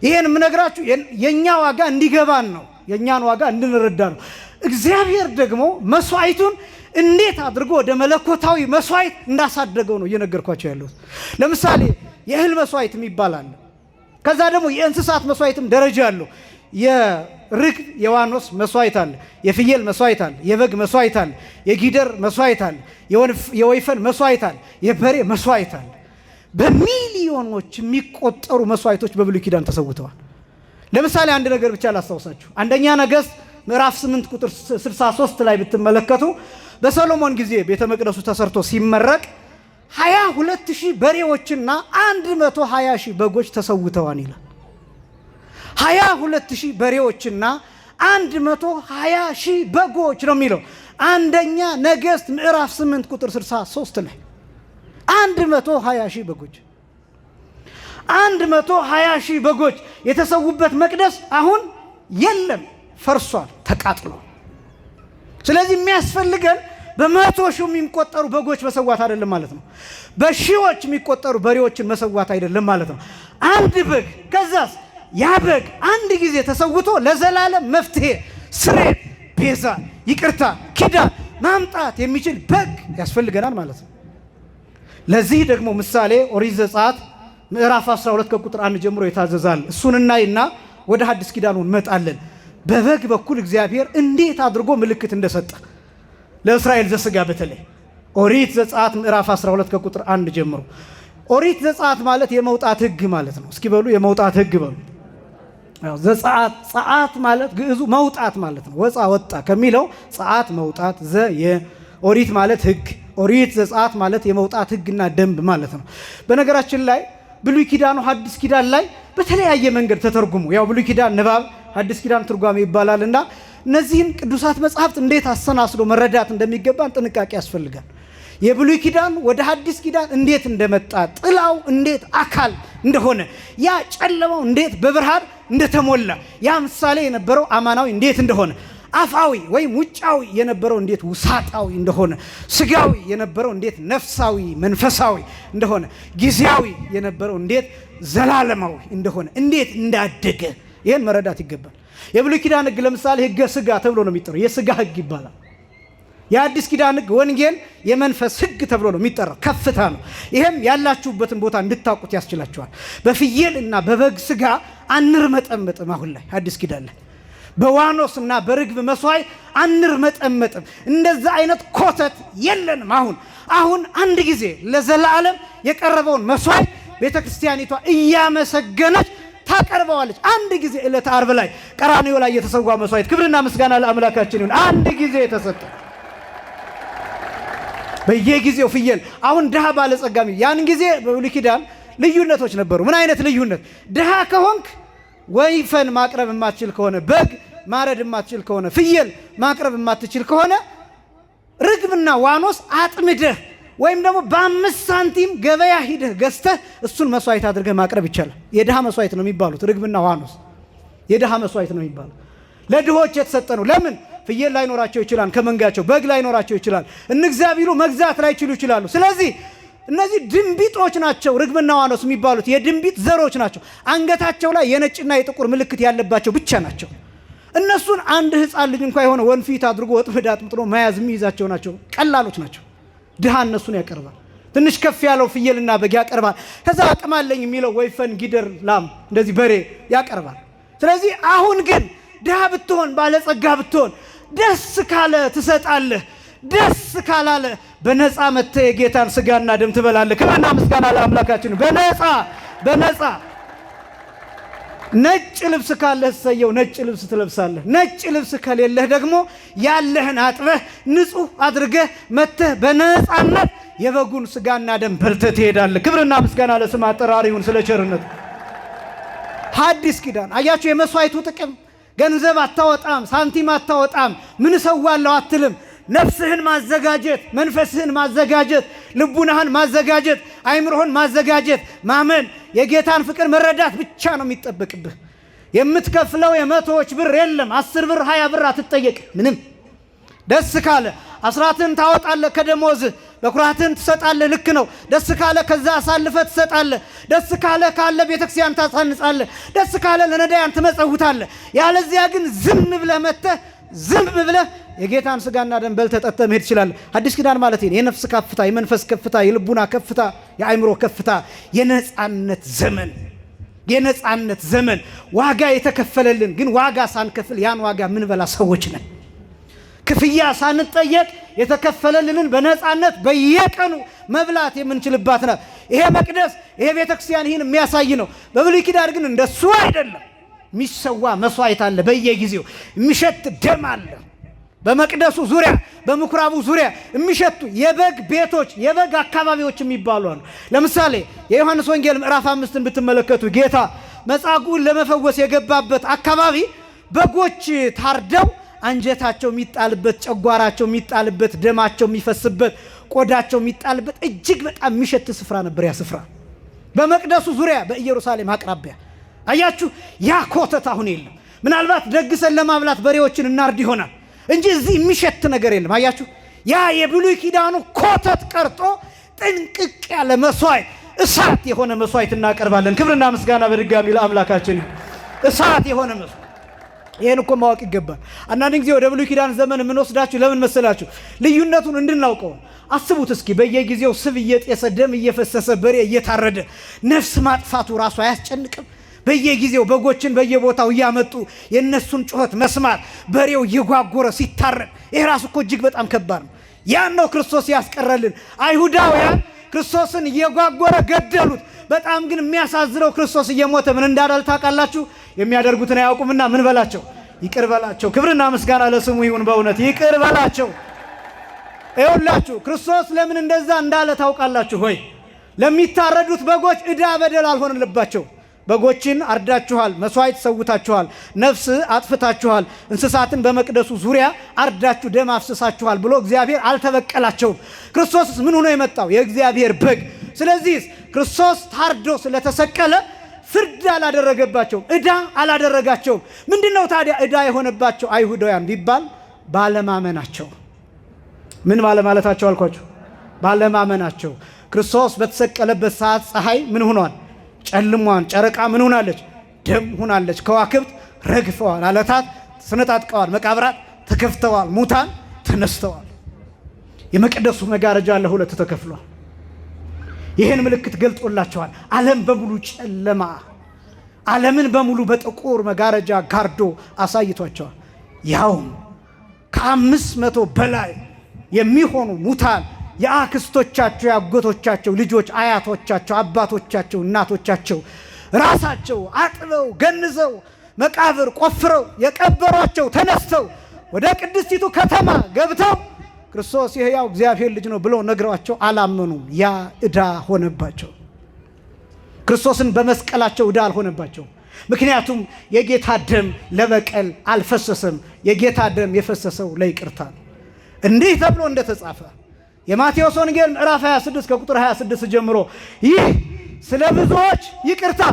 ይሄን የምነግራችሁ የኛ ዋጋ እንዲገባን ነው። የኛን ዋጋ እንድንረዳ ነው። እግዚአብሔር ደግሞ መስዋዕቱን እንዴት አድርጎ ወደ መለኮታዊ መስዋዕት እንዳሳደገው ነው እየነገርኳቸው ያለሁት። ለምሳሌ የእህል መስዋዕት የሚባል አለ። ከዛ ደግሞ የእንስሳት መስዋዕትም ደረጃ አለው። የርግብ የዋኖስ መስዋዕት አለ፣ የፍየል መስዋዕት አለ፣ የበግ መስዋዕት አለ፣ የጊደር መስዋዕት አለ፣ የወይፈን መስዋዕት አለ፣ የበሬ መስዋዕት አለ። በሚሊዮኖች የሚቆጠሩ መስዋዕቶች በብሉይ ኪዳን ተሰውተዋል። ለምሳሌ አንድ ነገር ብቻ ላስታውሳችሁ። አንደኛ ነገሥት ምዕራፍ 8 ቁጥር 63 ላይ ብትመለከቱ በሰሎሞን ጊዜ ቤተ መቅደሱ ተሰርቶ ሲመረቅ 22,000 በሬዎችና 120,000 በጎች ተሰውተዋል ይላል። 22,000 በሬዎችና 120,000 በጎች ነው የሚለው አንደኛ ነገሥት ምዕራፍ 8 ቁጥር 63 ላይ 120,000 በጎች 120,000 በጎች የተሰዉበት መቅደስ አሁን የለም፣ ፈርሷል፣ ተቃጥሏል። ስለዚህ የሚያስፈልገን በመቶ ሺህ የሚቆጠሩ በጎች መሰዋት አይደለም ማለት ነው። በሺዎች የሚቆጠሩ በሬዎችን መሰዋት አይደለም ማለት ነው። አንድ በግ ከዛስ ያ በግ አንድ ጊዜ ተሰውቶ ለዘላለም መፍትሄ፣ ስርየት፣ ቤዛ፣ ይቅርታ፣ ኪዳን ማምጣት የሚችል በግ ያስፈልገናል ማለት ነው። ለዚህ ደግሞ ምሳሌ ኦሪት ዘጸአት ምዕራፍ 12 ከቁጥር 1 ጀምሮ የታዘዛል። እሱን እናይና ወደ ሐዲስ ኪዳኑ እንመጣለን። በበግ በኩል እግዚአብሔር እንዴት አድርጎ ምልክት እንደሰጠ ለእስራኤል ዘሥጋ በተለይ ኦሪት ዘጸአት ምዕራፍ 12 ከቁጥር 1 ጀምሮ። ኦሪት ዘጸአት ማለት የመውጣት ሕግ ማለት ነው። እስኪ በሉ የመውጣት ሕግ በሉ። ዘጸአት ጸአት ማለት ግዕዙ መውጣት ማለት ነው። ወጣ ወጣ ከሚለው ጸአት መውጣት፣ ኦሪት ማለት ሕግ፣ ኦሪት ዘጸአት ማለት የመውጣት ሕግና ደንብ ማለት ነው። በነገራችን ላይ ብሉይ ኪዳኑ ሐዲስ ኪዳን ላይ በተለያየ መንገድ ተተርጉሙ። ያው ብሉይ ኪዳን ንባብ ሐዲስ ኪዳን ትርጓሜ ይባላልና እነዚህን ቅዱሳት መጽሐፍት እንዴት አሰናስሎ መረዳት እንደሚገባን ጥንቃቄ ያስፈልጋል። የብሉይ ኪዳን ወደ ሐዲስ ኪዳን እንዴት እንደመጣ፣ ጥላው እንዴት አካል እንደሆነ፣ ያ ጨለማው እንዴት በብርሃን እንደተሞላ፣ ያ ምሳሌ የነበረው አማናዊ እንዴት እንደሆነ፣ አፋዊ ወይም ውጫዊ የነበረው እንዴት ውሳጣዊ እንደሆነ፣ ስጋዊ የነበረው እንዴት ነፍሳዊ መንፈሳዊ እንደሆነ፣ ጊዜያዊ የነበረው እንዴት ዘላለማዊ እንደሆነ፣ እንዴት እንዳደገ ይህን መረዳት ይገባል። የብሉይ ኪዳን ሕግ ለምሳሌ ሕገ ስጋ ተብሎ ነው የሚጠራው። የስጋ ሕግ ይባላል። የአዲስ ኪዳን ሕግ ወንጌል የመንፈስ ሕግ ተብሎ ነው የሚጠራው። ከፍታ ነው። ይሄም ያላችሁበትን ቦታ እንድታውቁት ያስችላችኋል። በፍየል እና በበግ ስጋ አንርመጠመጥም። አሁን ላይ አዲስ ኪዳን ላይ በዋኖስ እና በርግብ መስዋዕት አንርመጠመጥም። እንደዛ አይነት ኮተት የለንም። አሁን አንድ ጊዜ ለዘላለም የቀረበውን መስዋዕት ቤተ ክርስቲያኒቷ እያመሰገነች ታቀርበዋለች። አንድ ጊዜ ዕለተ ዓርብ ላይ ቀራንዮ ላይ የተሰዋ መስዋዕት፣ ክብርና ምስጋና ለአምላካችን ይሁን፣ አንድ ጊዜ የተሰጠ በየጊዜው ፍየል። አሁን ድሃ ባለጸጋሚ፣ ያን ጊዜ በብሉይ ኪዳን ልዩነቶች ነበሩ። ምን አይነት ልዩነት? ድሃ ከሆንክ ወይፈን ማቅረብ የማትችል ከሆነ፣ በግ ማረድ የማትችል ከሆነ፣ ፍየል ማቅረብ የማትችል ከሆነ ርግብና ዋኖስ አጥምደህ ወይም ደግሞ በ5 ሳንቲም ገበያ ሂደህ ገዝተህ እሱን መስዋዕት አድርገህ ማቅረብ ይቻላል። የድሃ መስዋዕት ነው የሚባሉት ርግብና ዋኖስ፣ የድሃ መስዋዕት ነው የሚባሉት። ለድሆች የተሰጠ ነው። ለምን? ፍየል ላይኖራቸው ይችላል ከመንጋቸው፣ በግ ላይኖራቸው ይችላል፣ እንግዛው ቢሉ መግዛት ላይችሉ ይችላሉ። ስለዚህ እነዚህ ድንቢጦች ናቸው ርግብና ዋኖስ የሚባሉት፣ የድንቢጥ ዘሮች ናቸው። አንገታቸው ላይ የነጭና የጥቁር ምልክት ያለባቸው ብቻ ናቸው። እነሱን አንድ ሕፃን ልጅ እንኳን የሆነ ወንፊት አድርጎ ወጥመድ አጥምጥሎ መያዝ የሚይዛቸው ናቸው። ቀላሎች ናቸው። ድሃ እነሱን ያቀርባል። ትንሽ ከፍ ያለው ፍየልና በግ ያቀርባል። ከዛ አቅም አለኝ የሚለው ወይፈን፣ ጊደር፣ ላም፣ እንደዚህ በሬ ያቀርባል። ስለዚህ አሁን ግን ድሃ ብትሆን ባለጸጋ ብትሆን ደስ ካለ ትሰጣለህ፣ ደስ ካላለ በነፃ መጥተህ የጌታን ስጋና ደም ትበላለህ። ክብርና ምስጋና ለአምላካችን። በነፃ ነጭ ልብስ ካለህ እሰየው፣ ነጭ ልብስ ትለብሳለህ። ነጭ ልብስ ከሌለህ ደግሞ ያለህን አጥበህ ንጹህ አድርገህ መጥተህ በነፃነት የበጉን ስጋና ደም በልተህ ትሄዳለህ። ክብርና ምስጋና ለስም አጠራር ይሁን ስለ ቸርነት። ሐዲስ ኪዳን አያችሁ፣ የመስዋዕቱ ጥቅም ገንዘብ አታወጣም፣ ሳንቲም አታወጣም፣ ምን እሰዋለሁ አትልም። ነፍስህን ማዘጋጀት፣ መንፈስህን ማዘጋጀት፣ ልቡናህን ማዘጋጀት፣ አይምሮህን ማዘጋጀት፣ ማመን፣ የጌታን ፍቅር መረዳት ብቻ ነው የሚጠበቅብህ። የምትከፍለው የመቶዎች ብር የለም። 10 ብር 20 ብር አትጠየቅ። ምንም ደስ ካለ አስራትን ታወጣለህ ከደሞዝህ፣ በኩራትን ትሰጣለህ። ልክ ነው። ደስ ካለ ከዛ አሳልፈህ ትሰጣለህ። ደስ ካለ ቤተክርስቲያን ታሳንጻለህ። ደስ ካለ ለነዳያን ትመጸውታለህ። ያለዚያ ግን ዝም ብለህ መጥተህ ዝም ብለህ የጌታን ስጋና ደም በልተህ ጠጥተህ መሄድ ትችላለህ። አዲስ ኪዳን ማለት ይሄ የነፍስ ከፍታ፣ የመንፈስ ከፍታ፣ የልቡና ከፍታ፣ የአእምሮ ከፍታ፣ የነጻነት ዘመን ዋጋ የተከፈለልን ግን ዋጋ ሳንከፍል ያን ዋጋ ምን በላ ሰዎች ነን። ክፍያ ሳንጠየቅ የተከፈለልንን በነጻነት በየቀኑ መብላት የምንችልባት ናት። ይሄ መቅደስ፣ ይሄ ቤተክርስቲያን ይህን የሚያሳይ ነው። በብሉይ ኪዳን ግን እንደሱ አይደለም። የሚሰዋ መስዋዕት አለ፣ በየጊዜው የሚሸት ደም አለ። በመቅደሱ ዙሪያ፣ በምኩራቡ ዙሪያ የሚሸቱ የበግ ቤቶች፣ የበግ አካባቢዎች የሚባሉ አሉ። ለምሳሌ የዮሐንስ ወንጌል ምዕራፍ 5ን ብትመለከቱ ጌታ መጻጉዕን ለመፈወስ የገባበት አካባቢ በጎች ታርደው አንጀታቸው የሚጣልበት፣ ጨጓራቸው የሚጣልበት፣ ደማቸው የሚፈስበት፣ ቆዳቸው የሚጣልበት እጅግ በጣም የሚሸት ስፍራ ነበር። ያ ስፍራ በመቅደሱ ዙሪያ በኢየሩሳሌም አቅራቢያ። አያችሁ፣ ያ ኮተት አሁን የለም። ምናልባት ደግሰን ለማብላት በሬዎችን እናርድ ይሆናል እንጂ እዚህ የሚሸት ነገር የለም። አያችሁ፣ ያ የብሉይ ኪዳኑ ኮተት ቀርጦ ጥንቅቅ ያለ መስዋዕት፣ እሳት የሆነ መስዋዕት እናቀርባለን። ክብርና ምስጋና በድጋሚ ለአምላካችን። እሳት የሆነ መስዋዕት፣ ይሄን እኮ ማወቅ ይገባል። አንዳንድ ጊዜ ወደ ብሉይ ኪዳን ዘመን የምንወስዳችሁ ለምን መሰላችሁ? ልዩነቱን እንድናውቀው። አስቡት እስኪ፣ በየጊዜው ስብ እየጤሰ ደም እየፈሰሰ በሬ እየታረደ ነፍስ ማጥፋቱ ራሱ አያስጨንቅም? በየጊዜው በጎችን በየቦታው እያመጡ የነሱን ጩኸት መስማት፣ በሬው እየጓጎረ ሲታረድ፣ ይሄ ራሱ እኮ እጅግ በጣም ከባድ ነው። ያን ነው ክርስቶስ ያስቀረልን። አይሁዳውያን ክርስቶስን እየጓጎረ ገደሉት። በጣም ግን የሚያሳዝነው ክርስቶስ እየሞተ ምን እንዳዳል ታውቃላችሁ? የሚያደርጉትን አያውቁምና ምን በላቸው? ይቅር በላቸው። ክብርና ምስጋና ለስሙ ይሁን። በእውነት ይቅር በላቸው። ይኸውላችሁ ክርስቶስ ለምን እንደዛ እንዳለ ታውቃላችሁ ሆይ? ለሚታረዱት በጎች ዕዳ በደል አልሆነባቸው። በጎችን አርዳችኋል፣ መስዋዕት ሰውታችኋል፣ ነፍስ አጥፍታችኋል፣ እንስሳትን በመቅደሱ ዙሪያ አርዳችሁ ደም አፍስሳችኋል ብሎ እግዚአብሔር አልተበቀላቸውም። ክርስቶስስ ምን ሆኖ የመጣው? የእግዚአብሔር በግ። ስለዚህ ክርስቶስ ታርዶ ስለተሰቀለ ፍርድ አላደረገባቸውም፣ ዕዳ አላደረጋቸውም። ምንድነው ታዲያ ዕዳ የሆነባቸው አይሁዳውያን ቢባል? ባለማመናቸው። ምን ባለማለታቸው አልኳቸው? ባለማመናቸው። ክርስቶስ በተሰቀለበት ሰዓት ፀሐይ ምን ሆኗል? ጨልሟን። ጨረቃ ምን ሆናለች? ደም ሆናለች። ከዋክብት ረግፈዋል፣ አለታት ተሰነጣጥቀዋል፣ መቃብራት ተከፍተዋል፣ ሙታን ተነስተዋል። የመቅደሱ መጋረጃ ለሁለት ተከፍሏል። ይህን ምልክት ገልጦላቸዋል። ዓለም በሙሉ ጨለማ፣ ዓለምን በሙሉ በጥቁር መጋረጃ ጋርዶ አሳይቷቸዋል። ያውም ከ500 በላይ የሚሆኑ ሙታን የአክስቶቻቸው፣ የአጎቶቻቸው ልጆች፣ አያቶቻቸው፣ አባቶቻቸው፣ እናቶቻቸው ራሳቸው አጥበው ገንዘው መቃብር ቆፍረው የቀበሯቸው ተነስተው ወደ ቅድስቲቱ ከተማ ገብተው ክርስቶስ የሕያው እግዚአብሔር ልጅ ነው ብለው ነግረዋቸው አላመኑም። ያ ዕዳ ሆነባቸው። ክርስቶስን በመስቀላቸው ዕዳ አልሆነባቸው። ምክንያቱም የጌታ ደም ለበቀል አልፈሰሰም። የጌታ ደም የፈሰሰው ለይቅርታ ነው። እንዲህ ተብሎ እንደተጻፈ የማቴዎስ ወንጌል ምዕራፍ 26 ከቁጥር 26 ጀምሮ ይህ ስለ ብዙዎች ይቅርታ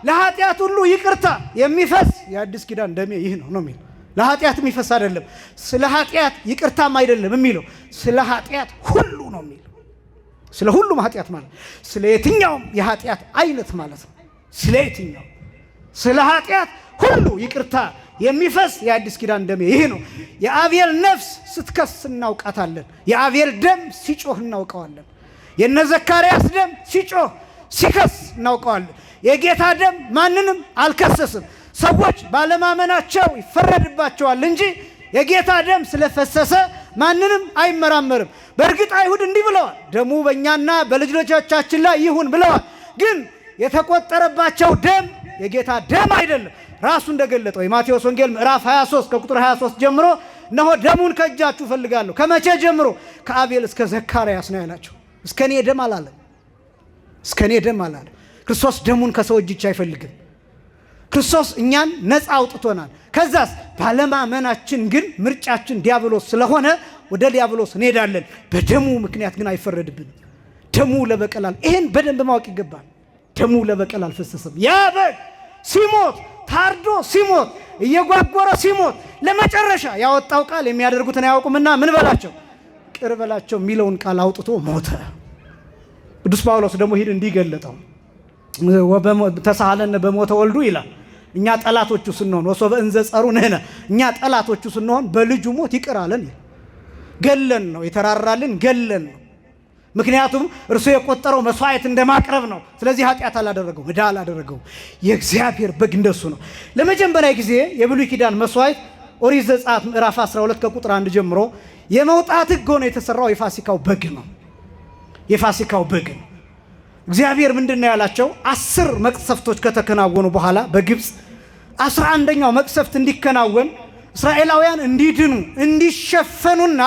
ለኃጢአት ሁሉ ይቅርታ የሚፈስ የአዲስ ኪዳን ደሜ ይህ ነው የሚለው። ለኃጢአት የሚፈስ አይደለም፣ ስለ ኃጢአት ይቅርታም አይደለም የሚለው፣ ስለ ኃጢአት ሁሉ ነው የሚለው። ስለ ሁሉም ኃጢአት ማለት ስለ የትኛውም የኃጢአት አይነት ማለት ነው። ስለ የትኛው ስለ ኃጢአት ሁሉ ይቅርታ የሚፈስ የአዲስ ኪዳን ደሜ ይህ ነው። የአቤል ነፍስ ስትከስ እናውቃታለን። የአቤል ደም ሲጮህ እናውቀዋለን። የነ ዘካርያስ ደም ሲጮህ ሲከስ እናውቀዋለን። የጌታ ደም ማንንም አልከሰስም። ሰዎች ባለማመናቸው ይፈረድባቸዋል እንጂ የጌታ ደም ስለፈሰሰ ማንንም አይመራመርም። በእርግጥ አይሁድ እንዲህ ብለዋል፣ ደሙ በእኛና በልጅ ልጆቻችን ላይ ይሁን ብለዋል። ግን የተቆጠረባቸው ደም የጌታ ደም አይደለም። ራሱ እንደገለጠው የማቴዎስ ወንጌል ምዕራፍ 23 ከቁጥር 23 ጀምሮ እነሆ ደሙን ከእጃችሁ ፈልጋለሁ። ከመቼ ጀምሮ? ከአቤል እስከ ዘካርያስ ነው ያላቸው። እስከኔ ደም አላለም። እስከኔ ደም አላለም። ክርስቶስ ደሙን ከሰው እጅ አይፈልግም። ክርስቶስ እኛን ነፃ አውጥቶናል። ከዛስ ባለማመናችን ግን ምርጫችን ዲያብሎስ ስለሆነ ወደ ዲያብሎስ እንሄዳለን። በደሙ ምክንያት ግን አይፈረድብንም። ደሙ ለበቀላል። ይሄን በደንብ ማወቅ ይገባል። ደሙ ለበቀል አልፈሰሰም። ያ በግ ሲሞት ታርዶ ሲሞት እየጓጎረ ሲሞት ለመጨረሻ ያወጣው ቃል የሚያደርጉትን አያውቁምና ምን በላቸው ቅር በላቸው የሚለውን ቃል አውጥቶ ሞተ። ቅዱስ ጳውሎስ ደግሞ ሂድ እንዲገለጠው ተሳሃለነ በሞተ ወልዱ ይላል። እኛ ጠላቶቹ ስንሆን ወሶበ እንዘ ጸሩ ነህነ፣ እኛ ጠላቶቹ ስንሆን በልጁ ሞት ይቅር አለን። ገለን ነው የተራራልን፣ ገለን ነው። ምክንያቱም እርሱ የቆጠረው መስዋዕት እንደማቅረብ ነው። ስለዚህ ኃጢአት አላደረገው፣ ዕዳ አላደረገው። የእግዚአብሔር በግ እንደሱ ነው። ለመጀመሪያ ጊዜ የብሉይ ኪዳን መስዋዕት ኦሪት ዘጸአት ምዕራፍ 12 ከቁጥር 1 ጀምሮ የመውጣት ሕግ ሆኖ የተሰራው የፋሲካው በግ ነው። የፋሲካው በግ ነው። እግዚአብሔር ምንድነው ያላቸው? 10 መቅሰፍቶች ከተከናወኑ በኋላ በግብፅ 11ኛው መቅሰፍት እንዲከናወን እስራኤላውያን እንዲድኑ እንዲሸፈኑና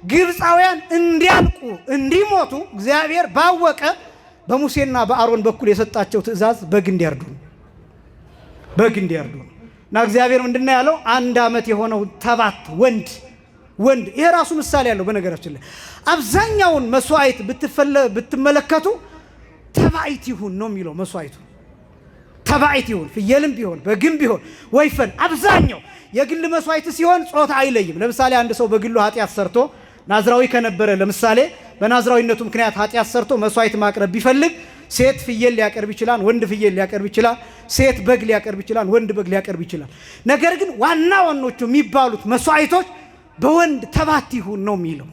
ግብፃውያን እንዲያልቁ እንዲሞቱ እግዚአብሔር ባወቀ በሙሴና በአሮን በኩል የሰጣቸው ትእዛዝ በግ እንዲያርዱ በግ እንዲያርዱ እና እግዚአብሔር ምንድነው ያለው? 1 ዓመት የሆነው ተባት ወንድ ይሄ ራሱ ምሳሌ ያለው። በነገራችን ላይ አብዛኛውን መስዋዕት ብትመለከቱ ተባይት ይሁን ነው የሚለው። መስዋዕቱ ተባይት ይሁን፣ ፍየልም ቢሆን በግም ቢሆን ወይፈን። አብዛኛው የግል መስዋዕት ሲሆን ጾታ አይለይም። ለምሳሌ አንድ ሰው በግሉ ኃጢአት ሰርቶ ናዝራዊ ከነበረ ለምሳሌ በናዝራዊነቱ ምክንያት ኃጢአት ሰርቶ መስዋዕት ማቅረብ ቢፈልግ ሴት ፍየል ሊያቀርብ ይችላል፣ ወንድ ፍየል ሊያቀርብ ይችላል፣ ሴት በግ ሊያቀርብ ይችላል፣ ወንድ በግ ሊያቀርብ ይችላል። ነገር ግን ዋናዎቹ የሚባሉት መስዋዕቶች በወንድ ተባት ይሁን ነው የሚለው።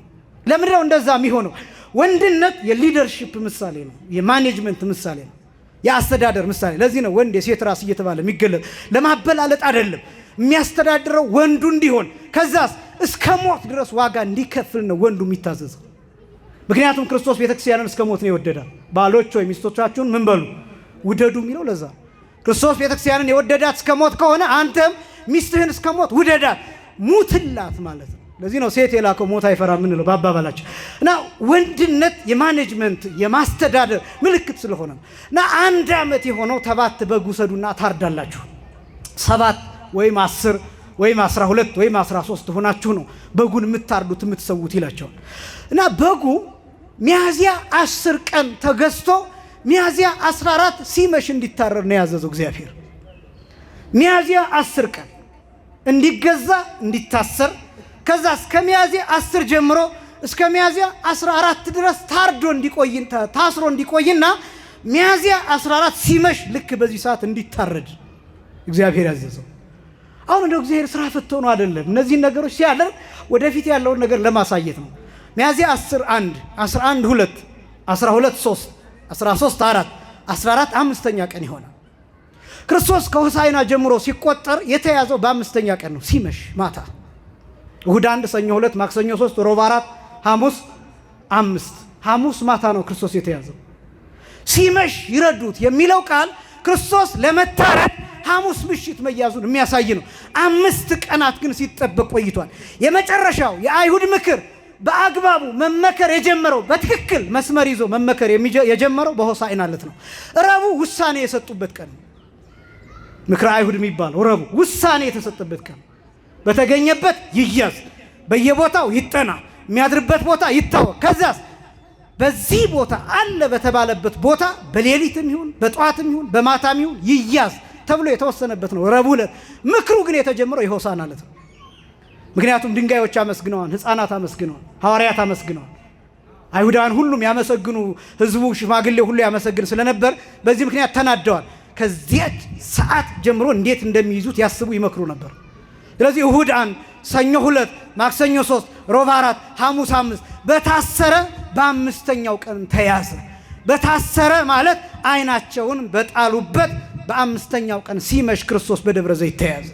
ለምንድን ነው እንደዛ የሚሆነው? ወንድነት የሊደርሺፕ ምሳሌ ነው፣ የማኔጅመንት ምሳሌ ነው፣ የአስተዳደር ምሳሌ። ለዚህ ነው ወንድ የሴት ራስ እየተባለ የሚገለጥ። ለማበላለጥ አይደለም። የሚያስተዳድረው ወንዱ እንዲሆን ከዛስ እስከ ሞት ድረስ ዋጋ እንዲከፍል ነው ወንዱ የሚታዘዘው። ምክንያቱም ክርስቶስ ቤተክርስቲያንን እስከ ሞት ነው የወደዳት። ባሎች ወይ ሚስቶቻችሁን ምን በሉ ውደዱ የሚለው ለዛ። ክርስቶስ ቤተክርስቲያንን የወደዳት እስከ ሞት ከሆነ አንተም ሚስትህን እስከ ሞት ውደዳት፣ ሙትላት ማለት ነው። ለዚህ ነው ሴት የላከው ሞት አይፈራ ምንለው በአባባላችን። እና ወንድነት የማኔጅመንት የማስተዳደር ምልክት ስለሆነ ነው። እና 1 ዓመት የሆነው ተባት በግ ውሰዱና ታርዳላችሁ። 7 ወይም 10 ወይም 12 ወይም 13 ሆናችሁ ነው በጉን የምታርዱት የምትሰዉት ይላቸዋል። እና በጉ ሚያዝያ 10 ቀን ተገዝቶ ሚያዝያ 14 ሲመሽ እንዲታረድ ነው ያዘዘው እግዚአብሔር። ሚያዝያ 10 ቀን እንዲገዛ እንዲታሰር፣ ከዛ እስከ ሚያዝያ 10 ጀምሮ እስከ ሚያዝያ 14 ድረስ ታርዶ ታስሮ እንዲቆይና ሚያዝያ 14 ሲመሽ ልክ በዚህ ሰዓት እንዲታረድ እግዚአብሔር ያዘዘው። አሁን እንደው እግዚአብሔር ስራ ፈቶ ነው አይደለም። እነዚህን ነገሮች ሲያደርግ ወደፊት ያለውን ነገር ለማሳየት ነው። ሚያዝያ 11 11 2 12 3 13 4 14 5ኛ ቀን ይሆናል። ክርስቶስ ከሆሳዕና ጀምሮ ሲቆጠር የተያዘው በ5ኛ ቀን ነው። ሲመሽ ማታ እሁድ 1 ሰኞ 2 ማክሰኞ 3 ሮብ 4 ሐሙስ 5 ሐሙስ ማታ ነው ክርስቶስ የተያዘው። ሲመሽ ይረዱት የሚለው ቃል ክርስቶስ ለመታረድ ሐሙስ ምሽት መያዙን የሚያሳይ ነው። 5 ቀናት ግን ሲጠበቅ ቆይቷል። የመጨረሻው የአይሁድ ምክር በአግባቡ መመከር የጀመረው በትክክል መስመር ይዞ መመከር የጀመረው በሆሳዕና ዕለት ነው። ረቡዕ ውሳኔ የሰጡበት ቀን ነው። ምክረ አይሁድ የሚባለው ረቡዕ ውሳኔ የተሰጠበት ቀን፣ በተገኘበት ይያዝ፣ በየቦታው ይጠና፣ የሚያድርበት ቦታ ይታወቅ። ከዛስ በዚህ ቦታ አለ በተባለበት ቦታ በሌሊትም ይሁን በጠዋትም ይሁን በማታም ይሁን ይያዝ ተብሎ የተወሰነበት ነው ረቡዕ ዕለት። ምክሩ ግን የተጀመረው የሆሳዕና ዕለት ነው። ምክንያቱም ድንጋዮች አመስግነዋል፣ ሕፃናት አመስግነዋል፣ ሐዋርያት አመስግነዋል። አይሁዳውያን ሁሉም ያመሰግኑ፣ ህዝቡ ሽማግሌ ሁሉ ያመሰግን ስለነበር በዚህ ምክንያት ተናደዋል። ከዚያች ሰዓት ጀምሮ እንዴት እንደሚይዙት ያስቡ ይመክሩ ነበር። ስለዚህ እሁድ 1፣ ሰኞ 2፣ ማክሰኞ 3፣ ሮብ 4፣ ሐሙስ 5 በታሰረ በ5ኛው ቀን ተያዘ። በታሰረ ማለት አይናቸውን በጣሉበት በ5ኛው ቀን ሲመሽ ክርስቶስ በደብረ ዘይት ተያዘ።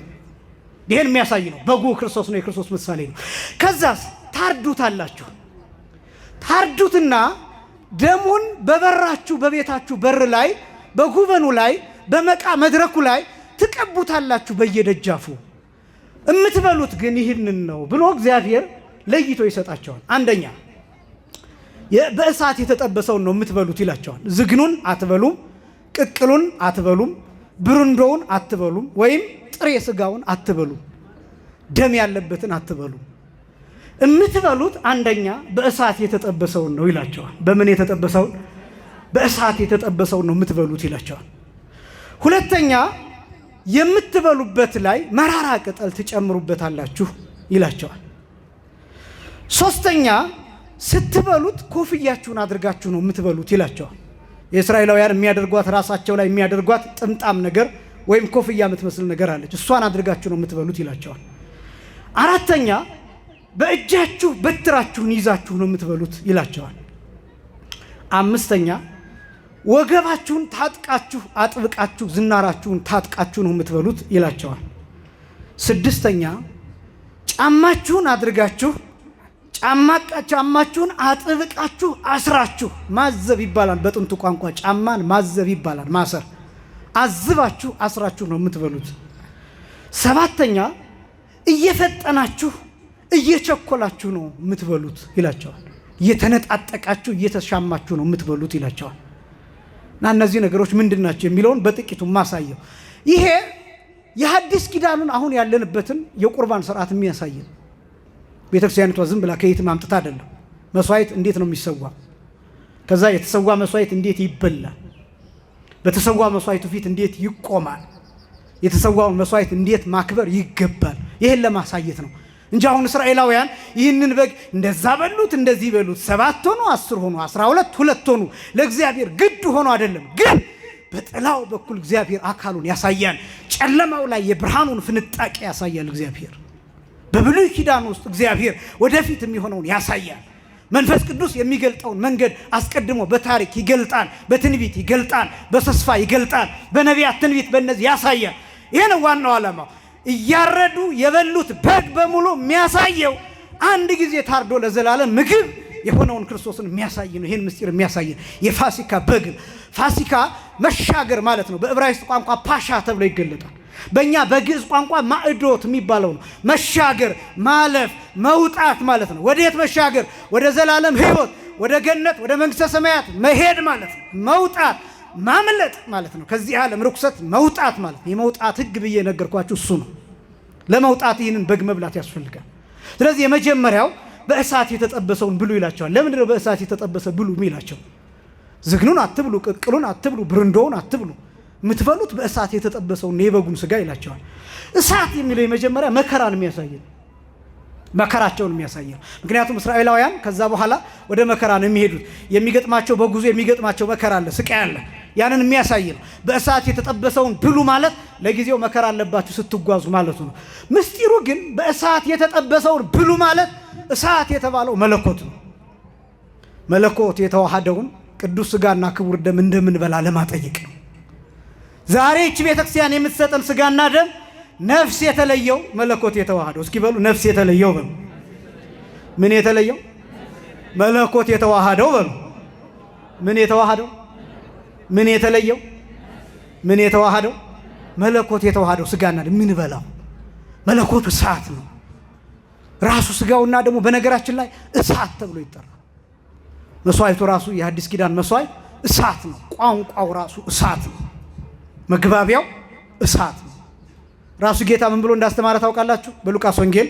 ይሄን የሚያሳይ ነው። በጉ ክርስቶስ ነው፣ የክርስቶስ ምሳሌ ነው። ከዛስ ታርዱታላችሁ። ታርዱትና ደሙን በበራችሁ በቤታችሁ በር ላይ በጉበኑ ላይ በመቃ መድረኩ ላይ ትቀቡታላችሁ በየደጃፉ። እምትበሉት ግን ይህንን ነው ብሎ እግዚአብሔር ለይቶ ይሰጣቸዋል። አንደኛ በእሳት የተጠበሰውን ነው የምትበሉት ይላቸዋል። ዝግኑን አትበሉም፣ ቅቅሉን አትበሉም፣ ብርንዶውን አትበሉም፣ ወይም ጥሬ ስጋውን አትበሉም፣ ደም ያለበትን አትበሉም። እምትበሉት አንደኛ በእሳት የተጠበሰውን ነው ይላቸዋል። በምን የተጠበሰውን? በእሳት የተጠበሰውን ነው የምትበሉት ይላቸዋል። ሁለተኛ የምትበሉበት ላይ መራራ ቅጠል ትጨምሩበታላችሁ ይላቸዋል። ሶስተኛ ስትበሉት ኮፍያችሁን አድርጋችሁ ነው የምትበሉት ይላቸዋል። የእስራኤላውያን የሚያደርጓት ራሳቸው ላይ የሚያደርጓት ጥምጣም ነገር ወይም ኮፍያ የምትመስል ነገር አለች፣ እሷን አድርጋችሁ ነው የምትበሉት ይላቸዋል። አራተኛ በእጃችሁ በትራችሁን ይዛችሁ ነው የምትበሉት ይላቸዋል። አምስተኛ ወገባችሁን ታጥቃችሁ አጥብቃችሁ ዝናራችሁን ታጥቃችሁ ነው የምትበሉት ይላቸዋል። ስድስተኛ ጫማችሁን አድርጋችሁ ጫማችሁን አጥብቃችሁ አስራችሁ፣ ማዘብ ይባላል በጥንቱ ቋንቋ ጫማን ማዘብ ይባላል፣ ማሰር። አዝባችሁ አስራችሁ ነው የምትበሉት። ሰባተኛ እየፈጠናችሁ እየቸኮላችሁ ነው የምትበሉት ይላቸዋል። እየተነጣጠቃችሁ እየተሻማችሁ ነው የምትበሉት ይላቸዋል። እና እነዚህ ነገሮች ምንድን ናቸው የሚለውን በጥቂቱ ማሳየው። ይሄ የሐዲስ ኪዳኑን አሁን ያለንበትን የቁርባን ስርዓት የሚያሳይ ነው። ቤተክርስቲያኒቷ ዝም ብላ ከየት ማምጣት አይደለም። መስዋዕት እንዴት ነው የሚሰዋ፣ ከዛ የተሰዋ መስዋዕት እንዴት ይበላል፣ በተሰዋ መስዋዕቱ ፊት እንዴት ይቆማል፣ የተሰዋውን መስዋዕት እንዴት ማክበር ይገባል፣ ይሄን ለማሳየት ነው እንጂ አሁን እስራኤላውያን ይህንን በግ እንደዛ በሉት እንደዚህ በሉት 7 ሆኑ 10 ሆኑ 12 2 ሆኑ ለእግዚአብሔር ግድ ሆኖ አይደለም። ግን በጥላው በኩል እግዚአብሔር አካሉን ያሳያል። ጨለማው ላይ የብርሃኑን ፍንጣቂ ያሳያል እግዚአብሔር። በብሉይ ኪዳን ውስጥ እግዚአብሔር ወደፊት የሚሆነውን ያሳያል። መንፈስ ቅዱስ የሚገልጠውን መንገድ አስቀድሞ በታሪክ ይገልጣል፣ በትንቢት ይገልጣል፣ በተስፋ ይገልጣል፣ በነቢያት ትንቢት በእነዚህ ያሳያል። ይሄ ነው ዋናው ዓላማው። እያረዱ የበሉት በግ በሙሉ የሚያሳየው አንድ ጊዜ ታርዶ ለዘላለም ምግብ የሆነውን ክርስቶስን የሚያሳይ ነው። ይሄን ምስጢር የሚያሳይ የፋሲካ በግ። ፋሲካ መሻገር ማለት ነው። በዕብራይስጥ ቋንቋ ፓሻ ተብሎ ይገለጣል። በእኛ በግዕዝ ቋንቋ ማዕዶት የሚባለው ነው። መሻገር፣ ማለፍ፣ መውጣት ማለት ነው። ወዴት መሻገር? ወደ ዘላለም ሕይወት፣ ወደ ገነት፣ ወደ መንግሥተ ሰማያት መሄድ ማለት ነው። መውጣት ማምለጥ ማለት ነው። ከዚህ ዓለም ርኩሰት መውጣት ማለት ነው። የመውጣት ሕግ ብዬ ነገርኳችሁ እሱ ነው። ለመውጣት ይህንን በግ መብላት ያስፈልጋል። ስለዚህ የመጀመሪያው በእሳት የተጠበሰውን ብሉ ይላቸዋል። ለምንድን ነው በእሳት የተጠበሰ ብሉ የሚላቸው? ዝግኑን አትብሉ፣ ቅቅሉን አትብሉ፣ ብርንዶውን አትብሉ፣ የምትበሉት በእሳት የተጠበሰውን የበጉን ስጋ ይላቸዋል። እሳት የሚለው የመጀመሪያ መከራን የሚያሳይ ነው። መከራቸውን የሚያሳይ ነው። ምክንያቱም እስራኤላውያን ከዛ በኋላ ወደ መከራ ነው የሚሄዱት። የሚገጥማቸው በጉዞ የሚገጥማቸው መከራ አለ፣ ስቃይ አለ። ያንን የሚያሳይ ነው። በእሳት የተጠበሰውን ብሉ ማለት ለጊዜው መከራ አለባችሁ ስትጓዙ ማለቱ ነው። ምስጢሩ ግን በእሳት የተጠበሰውን ብሉ ማለት እሳት የተባለው መለኮት ነው። መለኮት የተዋሃደውን ቅዱስ ስጋና ክቡር ደም እንደምንበላ ለማጠየቅ ነው። ዛሬ እቺ ቤተክርስቲያን የምትሰጠን ስጋና ደም ነፍስ የተለየው መለኮት የተዋሃደው። እስኪ በሉ ነፍስ የተለየው በሉ። ምን የተለየው? መለኮት የተዋሃደው በሉ። ምን የተዋሃደው? ምን የተለየው? ምን የተዋሃደው? መለኮት የተዋሃደው ስጋና ደም ምን በላው? መለኮት እሳት ነው ራሱ። ስጋውና ደግሞ በነገራችን ላይ እሳት ተብሎ ይጠራል። መስዋዕቱ ራሱ የሐዲስ ኪዳን መስዋዕት እሳት ነው። ቋንቋው ራሱ እሳት ነው። መግባቢያው እሳት ነው። ራሱ ጌታ ምን ብሎ እንዳስተማረ ታውቃላችሁ? በሉቃስ ወንጌል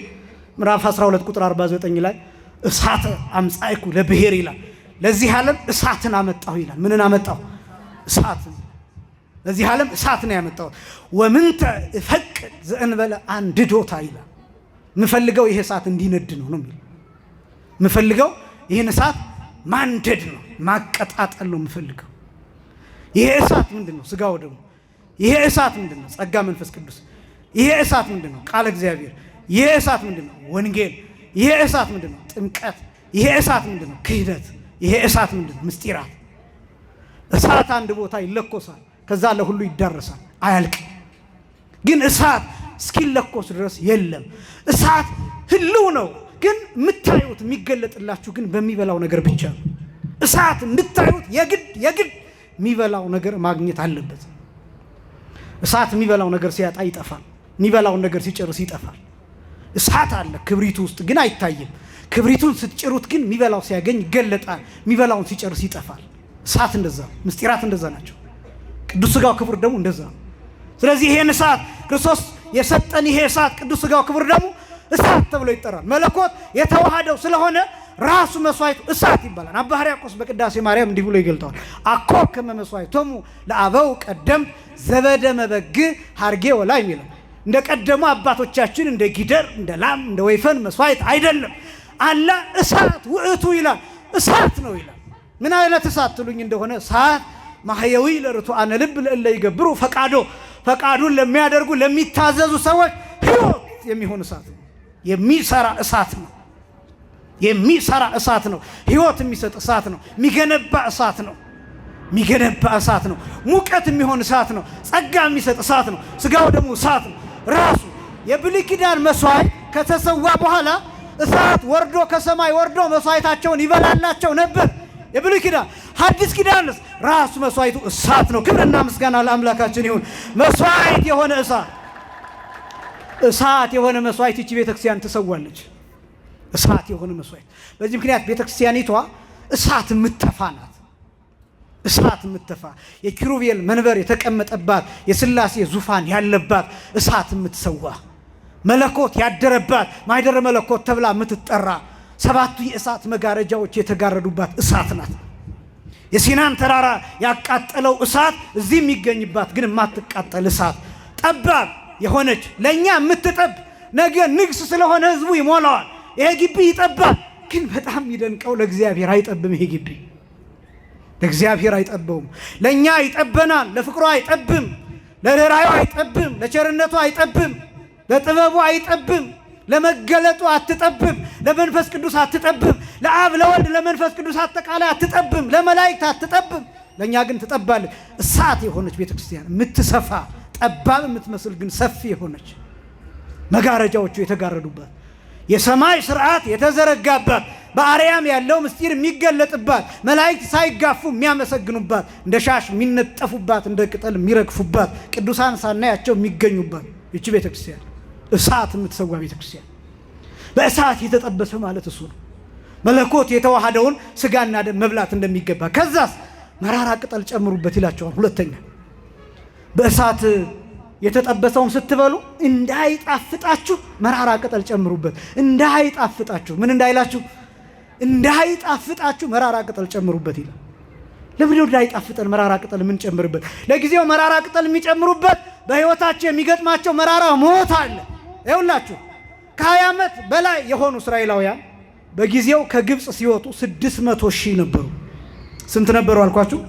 ምዕራፍ 12 ቁጥር 49 ላይ እሳት አምጻይኩ ለብሔር ይላል። ለዚህ ዓለም እሳትን አመጣሁ ይላል። ምንን አመጣሁ? እሳትን። ለዚህ ዓለም እሳት ነው ያመጣው። ወምንተ እፈቅድ ዘእንበለ አንድዶታ ይላል። ምፈልገው ይሄ እሳት እንዲነድ ነው የሚለው። ምፈልገው ይሄን እሳት ማንደድ ነው፣ ማቀጣጠል ነው ምፈልገው። ይሄ እሳት ምንድነው? ስጋው ደግሞ። ይሄ እሳት ምንድነው? ጸጋ መንፈስ ቅዱስ። ይሄ እሳት ምንድነው? ቃል እግዚአብሔር። ይሄ እሳት ምንድነው? ወንጌል። ይሄ እሳት ምንድነው? ጥምቀት። ይሄ እሳት ምንድነው? ክህደት። ይሄ እሳት ምንድነው? ምስጢራት። እሳት አንድ ቦታ ይለኮሳል፣ ከዛ ለሁሉ ይዳረሳል፣ አያልቅም። ግን እሳት እስኪለኮስ ድረስ የለም። እሳት ህልው ነው፣ ግን የምታዩት የሚገለጥላችሁ ግን በሚበላው ነገር ብቻ ነው። እሳት እንድታዩት የግድ የሚበላው ነገር ማግኘት አለበት። እሳት የሚበላው ነገር ሲያጣ ይጠፋል። የሚበላውን ነገር ሲጨርስ ይጠፋል። እሳት አለ ክብሪቱ ውስጥ ግን አይታይም። ክብሪቱን ስትጭሩት ግን የሚበላው ሲያገኝ ይገለጣል። የሚበላውን ሲጨርስ ይጠፋል። እሳት እንደዛ ነው። ምስጢራት እንደዛ ናቸው። ቅዱስ ሥጋው ክቡር ደግሞ እንደዛ ነው። ስለዚህ ይሄን እሳት ክርስቶስ የሰጠን ይሄ እሳት ቅዱስ ሥጋው ክቡር ደግሞ እሳት ተብሎ ይጠራል። መለኮት የተዋሃደው ስለሆነ ራሱ መስዋዕቱ እሳት ይባላል። አባ ሕርያቆስ በቅዳሴ ማርያም እንዲህ ብሎ ይገልጠዋል። አኮ ከመ መስዋዕቶሙ ለአበው ቀደም ዘበደመ በግ ሀርጌ ወላ የሚለው እንደ ቀደሙ አባቶቻችን እንደ ጊደር እንደ ላም እንደ ወይፈን መስዋዕት አይደለም። አላ እሳት ውእቱ ይላል። እሳት ነው ይላል። ምን አይነት እሳት ትሉኝ እንደሆነ እሳት ማህየዊ ለርቱዓነ ልብ ለእለ ይገብሩ ፈቃዶ፣ ፈቃዱን ለሚያደርጉ ለሚታዘዙ ሰዎች ሕይወት የሚሆን እሳት ነው። የሚሰራ እሳት ነው። የሚሰራ እሳት ነው። ሕይወት የሚሰጥ እሳት ነው። የሚገነባ እሳት ነው። የሚገነባ እሳት ነው። ሙቀት የሚሆን እሳት ነው። ጸጋ የሚሰጥ እሳት ነው። ስጋው ደግሞ እሳት ነው። ራሱ የብሉይ ኪዳን መስዋዕት ከተሰዋ በኋላ እሳት ወርዶ ከሰማይ ወርዶ መስዋዕታቸውን ይበላላቸው ነበር። የብሉይ ኪዳን። ሐዲስ ኪዳንስ ራሱ መስዋዕቱ እሳት ነው። ክብርና ምስጋና ለአምላካችን ይሁን። መስዋዕት የሆነ እሳት የሆነ መስዋዕት ይቺ ቤተክርስቲያን ትሰዋለች። እሳት የሆነ መስዋዕት። በዚህ ምክንያት ቤተክርስቲያኒቷ እሳት የምትተፋ ናት። እሳት የምትተፋ የኪሩቤል መንበር የተቀመጠባት የሥላሴ ዙፋን ያለባት እሳት የምትሰዋ መለኮት ያደረባት ማይደረ መለኮት ተብላ የምትጠራ ሰባቱ የእሳት መጋረጃዎች የተጋረዱባት እሳት ናት። የሲናን ተራራ ያቃጠለው እሳት እዚህ የሚገኝባት ግን የማትቃጠል እሳት ጠባብ የሆነች ለኛ የምትጠብ ነገ ንግስ ስለሆነ ህዝቡ ይሞላዋል። ይሄ ግቢ ይጠባል፣ ግን በጣም ይደንቀው ለእግዚአብሔር አይጠብም። ይሄ ግቢ ለእግዚአብሔር አይጠበውም። ለኛ ይጠበናል። ለፍቅሩ አይጠብም፣ ለርኅራኄው አይጠብም፣ ለቸርነቱ አይጠብም፣ ለጥበቡ አይጠብም፣ ለመገለጡ አትጠብም፣ ለመንፈስ ቅዱስ አትጠብም፣ ለአብ ለወልድ ለመንፈስ ቅዱስ አጠቃላይ አትጠብም፣ ለመላእክት አትጠብም። ለኛ ግን ትጠባለች። እሳት የሆነች ቤተክርስቲያን የምትሰፋ ጠባብ የምትመስል ግን ሰፊ የሆነች መጋረጃዎቹ የተጋረዱባት የሰማይ ስርዓት የተዘረጋባት በአርያም ያለው ምስጢር የሚገለጥባት መላእክት ሳይጋፉ የሚያመሰግኑባት እንደ ሻሽ የሚነጠፉባት እንደ ቅጠል የሚረግፉባት ቅዱሳን ሳናያቸው የሚገኙባት ይቺ ቤተክርስቲያን እሳት የምትሰዋ ቤተክርስቲያን። በእሳት የተጠበሰ ማለት እሱ ነው። መለኮት የተዋሃደውን ስጋና ደም መብላት እንደሚገባ ከዛስ መራራ ቅጠል ጨምሩበት ይላቸዋል። ሁለተኛ በእሳት የተጠበሰውን ስትበሉ እንዳይጣፍጣችሁ መራራ ቅጠል ጨምሩበት። እንዳይጣፍጣችሁ ምን እንዳይላችሁ? እንዳይጣፍጣችሁ መራራ ቅጠል ጨምሩበት ይላል። ለምን እንዳይጣፍጠን መራራ ቅጠል ምን ጨምርበት? ለጊዜው መራራ ቅጠል የሚጨምሩበት በህይወታቸው የሚገጥማቸው መራራ ሞት አለ። ይኸውላችሁ ከ20 ዓመት በላይ የሆኑ እስራኤላውያን በጊዜው ከግብፅ ሲወጡ 600,000 ነበሩ። ስንት ነበሩ አልኳችሁ?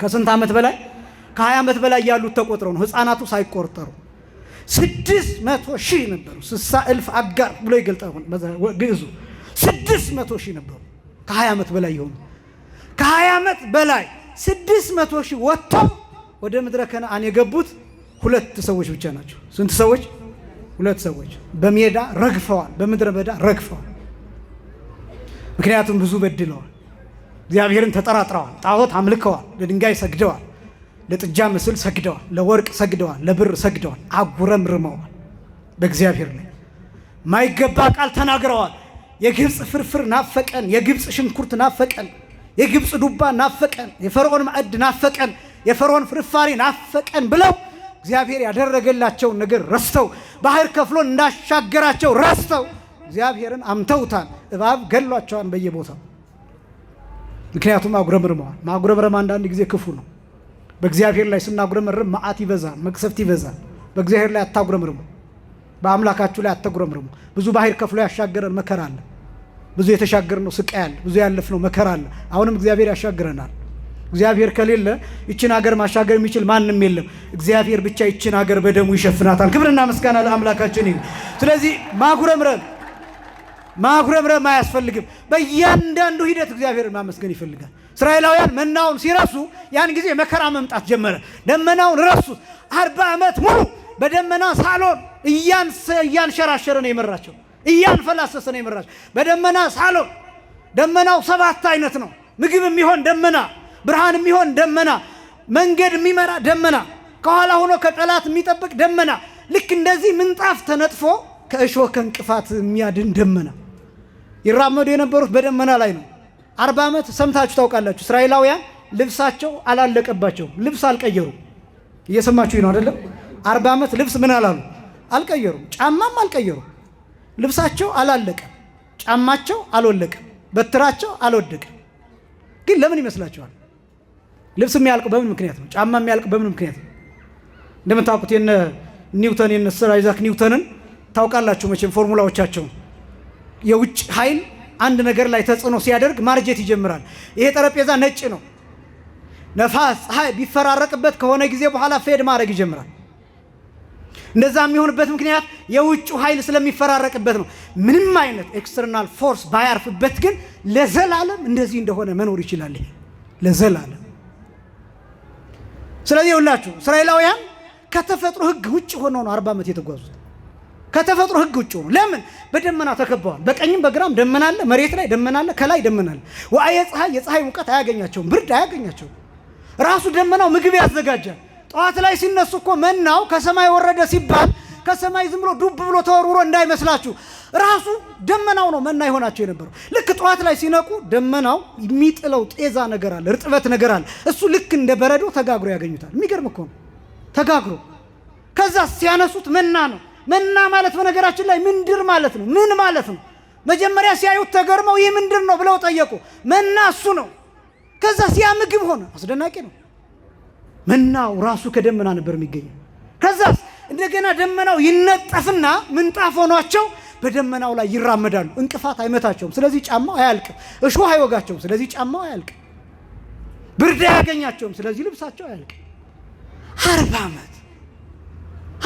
ከስንት ዓመት በላይ? ከ20 ዓመት በላይ ያሉት ተቆጥረው ነው፣ ህፃናቱ ሳይቆጠሩ 600,000 ነበሩ። 60,000 አጋር ብሎ ይገልጣል ግዕዙ። 600,000 ነበሩ ከ20 ዓመት በላይ የሆኑ። ከ20 ዓመት በላይ 600,000 ወጥተው ወደ ምድረ ከነዓን የገቡት 2 ሰዎች ብቻ ናቸው። ስንት ሰዎች? 2 ሰዎች በሜዳ ረግፈዋል፣ በምድረ በዳ ረግፈዋል። ምክንያቱም ብዙ በድለዋል፣ እግዚአብሔርን ተጠራጥረዋል፣ ጣዖት አምልከዋል፣ ለድንጋይ ሰግደዋል። ለጥጃ ምስል ሰግደዋል፣ ለወርቅ ሰግደዋል፣ ለብር ሰግደዋል፣ አጉረምርመዋል። በእግዚአብሔር ላይ ማይገባ ቃል ተናግረዋል። የግብፅ ፍርፍር ናፈቀን፣ የግብፅ ሽንኩርት ናፈቀን፣ የግብፅ ዱባ ናፈቀን፣ የፈርዖን ማዕድ ናፈቀን፣ የፈርዖን ፍርፋሪ ናፈቀን ብለው እግዚአብሔር ያደረገላቸውን ነገር ረስተው ባህር ከፍሎ እንዳሻገራቸው ረስተው እግዚአብሔርን አምተውታል። እባብ ገሏቸዋል በየቦታው። ምክንያቱም አጉረምርመዋል። ማጉረምረም አንዳንድ ጊዜ ክፉ ነው። በእግዚአብሔር ላይ ስናጉረመርም መዓት ይበዛል፣ መቅሰፍት ይበዛል። በእግዚአብሔር ላይ አታጉረምርሙ፣ በአምላካችሁ ላይ አታጉረምርሙ። ብዙ ባህር ከፍሎ ያሻገረን መከራ አለ። ብዙ የተሻገርነው ስቃይ አለ። ብዙ ያለፍነው መከራ አለ። አሁንም እግዚአብሔር ያሻግረናል። እግዚአብሔር ከሌለ ይችን ሀገር ማሻገር የሚችል ማንም የለም። እግዚአብሔር ብቻ ይችን ሀገር በደሙ ይሸፍናታል። ክብርና ምስጋና ለአምላካችን ይሁን። ስለዚህ ማጉረምረም አያስፈልግም። በእያንዳንዱ ሂደት እግዚአብሔርን ማመስገን ይፈልጋል። እስራኤላውያን መናውን ሲረሱ ያን ጊዜ መከራ መምጣት ጀመረ። ደመናውን ረሱት። 40 ዓመት ሙሉ በደመና ሳሎን እያንሸራሸረ ነው የመራቸው፣ እያንፈላሰሰ ነው የመራቸው። በደመና ሳሎን ደመናው 7 አይነት ነው። ምግብ የሚሆን ደመና፣ ብርሃን የሚሆን ደመና፣ መንገድ የሚመራ ደመና፣ ከኋላ ሆኖ ከጠላት የሚጠብቅ ደመና፣ ልክ እንደዚህ ምንጣፍ ተነጥፎ ከእሾህ ከእንቅፋት የሚያድን ደመና። ይራመዱ የነበሩት በደመና ላይ ነው። 40 ዓመት ሰምታችሁ ታውቃላችሁ። እስራኤላውያን ልብሳቸው አላለቀባቸውም፣ ልብስ አልቀየሩም። እየሰማችሁ ነው አይደለም? 40 ዓመት ልብስ ምን አላሉ? አልቀየሩም። ጫማም አልቀየሩም። ልብሳቸው አላለቀም፣ ጫማቸው አልወለቀም፣ በትራቸው አልወደቀም። ግን ለምን ይመስላችኋል? ልብስ የሚያልቀው በምን ምክንያት ነው? ጫማ የሚያልቀው በምን ምክንያት ነው? እንደምታውቁት የነ ኒውተን የነ ሰር አይዛክ ኒውተንን ታውቃላችሁ መቼም ፎርሙላዎቻቸውን። የውጭ ኃይል አንድ ነገር ላይ ተጽዕኖ ሲያደርግ ማርጀት ይጀምራል። ይሄ ጠረጴዛ ነጭ ነው። ነፋስ፣ ፀሐይ ቢፈራረቅበት ከሆነ ጊዜ በኋላ ፌድ ማድረግ ይጀምራል። እንደዛ የሚሆንበት ምክንያት የውጭ ኃይል ስለሚፈራረቅበት ነው። ምንም አይነት ኤክስተርናል ፎርስ ባያርፍበት ግን ለዘላለም እንደዚህ እንደሆነ መኖር ይችላል። ይሄ ለዘላለም። ስለዚህ ሁላችሁ እስራኤላውያን ከተፈጥሮ ሕግ ውጭ ሆነው ነው 40 ዓመት የተጓዙት። ከተፈጥሮ ሕግ ውጭ ሆነው። ለምን? በደመና ተከበዋል። በቀኝም በግራም ደመና አለ፣ መሬት ላይ ደመና አለ፣ ከላይ ደመና አለ። ወአየ ፀሐይ፣ የፀሐይ ሙቀት አያገኛቸውም፣ ብርድ አያገኛቸውም። ራሱ ደመናው ምግብ ያዘጋጃል። ጠዋት ላይ ሲነሱ እኮ መናው ከሰማይ ወረደ ሲባል ከሰማይ ዝም ብሎ ዱብ ብሎ ተወርውሮ እንዳይመስላችሁ፣ ራሱ ደመናው ነው መና የሆናቸው የነበረው። ልክ ጠዋት ላይ ሲነቁ ደመናው የሚጥለው ጤዛ ነገር አለ፣ እርጥበት ነገር አለ። እሱ ልክ እንደ በረዶ ተጋግሮ ያገኙታል። የሚገርም እኮ ነው ተጋግሮ። ከዛ ሲያነሱት መና ነው። መና ማለት በነገራችን ላይ ምንድር ማለት ነው። ምን ማለት ነው? መጀመሪያ ሲያዩት ተገርመው ይህ ምንድር ነው ብለው ጠየቁ። መና እሱ ነው። ከዛ ሲያ ምግብ ሆነ። አስደናቂ ነው። መናው ራሱ ከደመና ነበር የሚገኘው። ከዛ እንደገና ደመናው ይነጠፍና ምንጣፍ ሆኗቸው በደመናው ላይ ይራመዳሉ። እንቅፋት አይመታቸውም፣ ስለዚህ ጫማው አያልቅም። እሾህ አይወጋቸውም፣ ስለዚህ ጫማው አያልቅም። ብርድ አያገኛቸውም፣ ስለዚህ ልብሳቸው አያልቅም። 40 ዓመት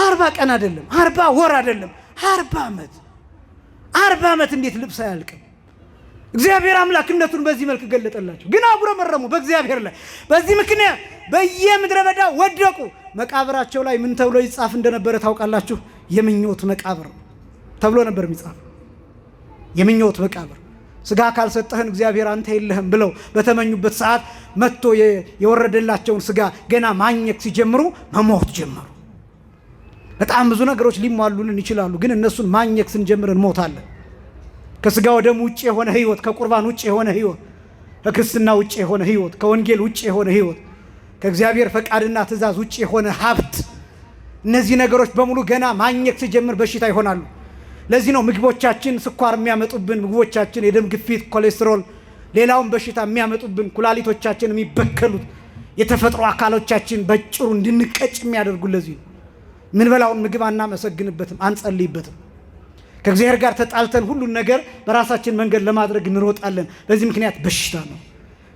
40 ቀን አይደለም፣ 40 ወር አይደለም፣ 40 ዓመት 40 ዓመት እንዴት ልብስ አያልቅም? እግዚአብሔር አምላክነቱን በዚህ መልክ ገለጠላቸው። ግን አጉረመረሙ በእግዚአብሔር ላይ። በዚህ ምክንያት በየምድረ በዳ ወደቁ። መቃብራቸው ላይ ምን ተብሎ ይጻፍ እንደነበረ ታውቃላችሁ? የምኞት መቃብር ተብሎ ነበር የሚጻፍ። የምኞት መቃብር። ስጋ ካልሰጠህን እግዚአብሔር አንተ የለህም ብለው በተመኙበት ሰዓት መጥቶ የወረደላቸውን ስጋ ገና ማኘክ ሲጀምሩ መሞት ጀመሩ። በጣም ብዙ ነገሮች ሊሟሉልን ይችላሉ፣ ግን እነሱን ማኘክ ስንጀምር እንሞታለን። ከስጋ ወደም ውጭ የሆነ ህይወት፣ ከቁርባን ውጭ የሆነ ህይወት፣ ከክርስትና ውጭ የሆነ ህይወት፣ ከወንጌል ውጭ የሆነ ህይወት፣ ከእግዚአብሔር ፈቃድና ትእዛዝ ውጭ የሆነ ሀብት፣ እነዚህ ነገሮች በሙሉ ገና ማኘክ ሲጀምር በሽታ ይሆናሉ። ለዚህ ነው ምግቦቻችን ስኳር የሚያመጡብን፣ ምግቦቻችን የደም ግፊት፣ ኮሌስትሮል፣ ሌላውን በሽታ የሚያመጡብን፣ ኩላሊቶቻችን የሚበከሉት፣ የተፈጥሮ አካሎቻችን በጭሩ እንድንቀጭ የሚያደርጉ። ለዚህ ነው ምን በላውን ምግብ አናመሰግንበትም፣ አንጸልይበትም። ከእግዚአብሔር ጋር ተጣልተን ሁሉን ነገር በራሳችን መንገድ ለማድረግ እንሮጣለን። በዚህ ምክንያት በሽታ ነው።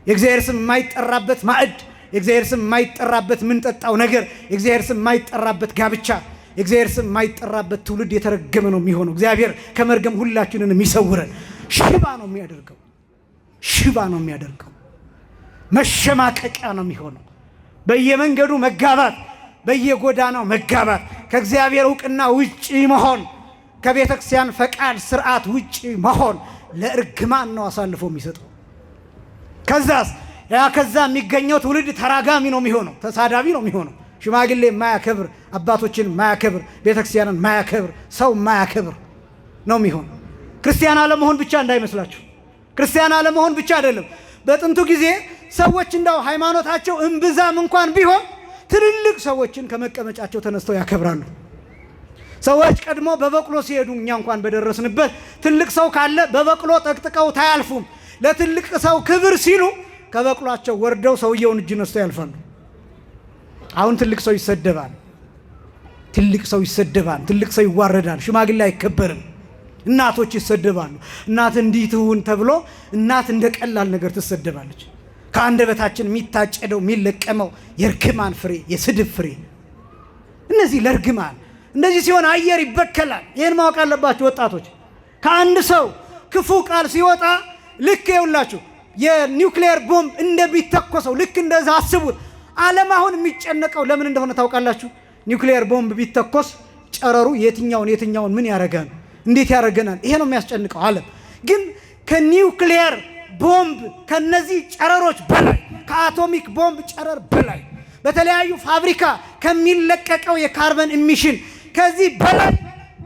የእግዚአብሔር ስም የማይጠራበት ማዕድ፣ የእግዚአብሔር ስም የማይጠራበት ምንጠጣው ነገር፣ የእግዚአብሔር ስም የማይጠራበት ጋብቻ፣ የእግዚአብሔር ስም የማይጠራበት ትውልድ የተረገመ ነው የሚሆነው። እግዚአብሔር ከመርገም ሁላችንን የሚሰውረን። ሽባ ነው የሚያደርገው፣ ሽባ ነው የሚያደርገው። መሸማቀቂያ ነው የሚሆነው። በየመንገዱ መጋባት፣ በየጎዳናው መጋባት፣ ከእግዚአብሔር እውቅና ውጪ መሆን፣ ከቤተ ክርስቲያን ፈቃድ ስርዓት ውጪ መሆን ለእርግማን ነው አሳልፎ የሚሰጠው። ከዛስ ያ ከዛ የሚገኘው ትውልድ ተራጋሚ ነው የሚሆነው፣ ተሳዳቢ ነው የሚሆነው። ሽማግሌ የማያከብር፣ አባቶችን የማያከብር፣ ቤተክርስቲያንን የማያከብር፣ ሰው የማያከብር ነው የሚሆነው። ክርስቲያን አለመሆን ብቻ እንዳይመስላችሁ። ክርስቲያን አለመሆን ብቻ አይደለም። በጥንቱ ጊዜ ሰዎች እንዳው ሃይማኖታቸው እምብዛም እንኳን ቢሆን ትልልቅ ሰዎችን ከመቀመጫቸው ተነስተው ያከብራሉ። ሰዎች ቀድሞ በበቅሎ ሲሄዱ እኛ እንኳን በደረስንበት ትልቅ ሰው ካለ በበቅሎ ጠቅጥቀው ታያልፉም። ለትልቅ ሰው ክብር ሲሉ ከበቅሏቸው ወርደው ሰውየውን እጅ ነስተው ያልፋሉ። አሁን ትልቅ ሰው ይሰደባል፣ ትልቅ ሰው ይሰደባል፣ ትልቅ ሰው ይዋረዳል፣ ሽማግሌ አይከበርም፣ እናቶች ይሰደባሉ። እናት እንዲህ ትሁን ተብሎ እናት እንደ ቀላል ነገር ትሰደባለች። ከአንደበታችን የሚታጨደው የሚለቀመው የርግማን ፍሬ፣ የስድብ ፍሬ፣ እነዚህ ለርግማን። እንደዚህ ሲሆን አየር ይበከላል። ይህን ማወቅ አለባችሁ ወጣቶች። ከአንድ ሰው ክፉ ቃል ሲወጣ ልክ ይውላችሁ የኒውክሌር ቦምብ እንደሚተኮሰው ልክ እንደዛ አስቡት። ዓለም አሁን የሚጨነቀው ለምን እንደሆነ ታውቃላችሁ? ኒውክሌር ቦምብ ቢተኮስ ጨረሩ የትኛውን ምን ያደርጋል? እንዴት ያደርገናል? ይሄ ነው የሚያስጨንቀው ዓለም። ግን ከኒውክሌር ቦምብ ከነዚህ ጨረሮች በላይ ከአቶሚክ ቦምብ ጨረር በላይ በተለያዩ ፋብሪካ ከሚለቀቀው የካርበን ኢሚሽን ከዚህ በላይ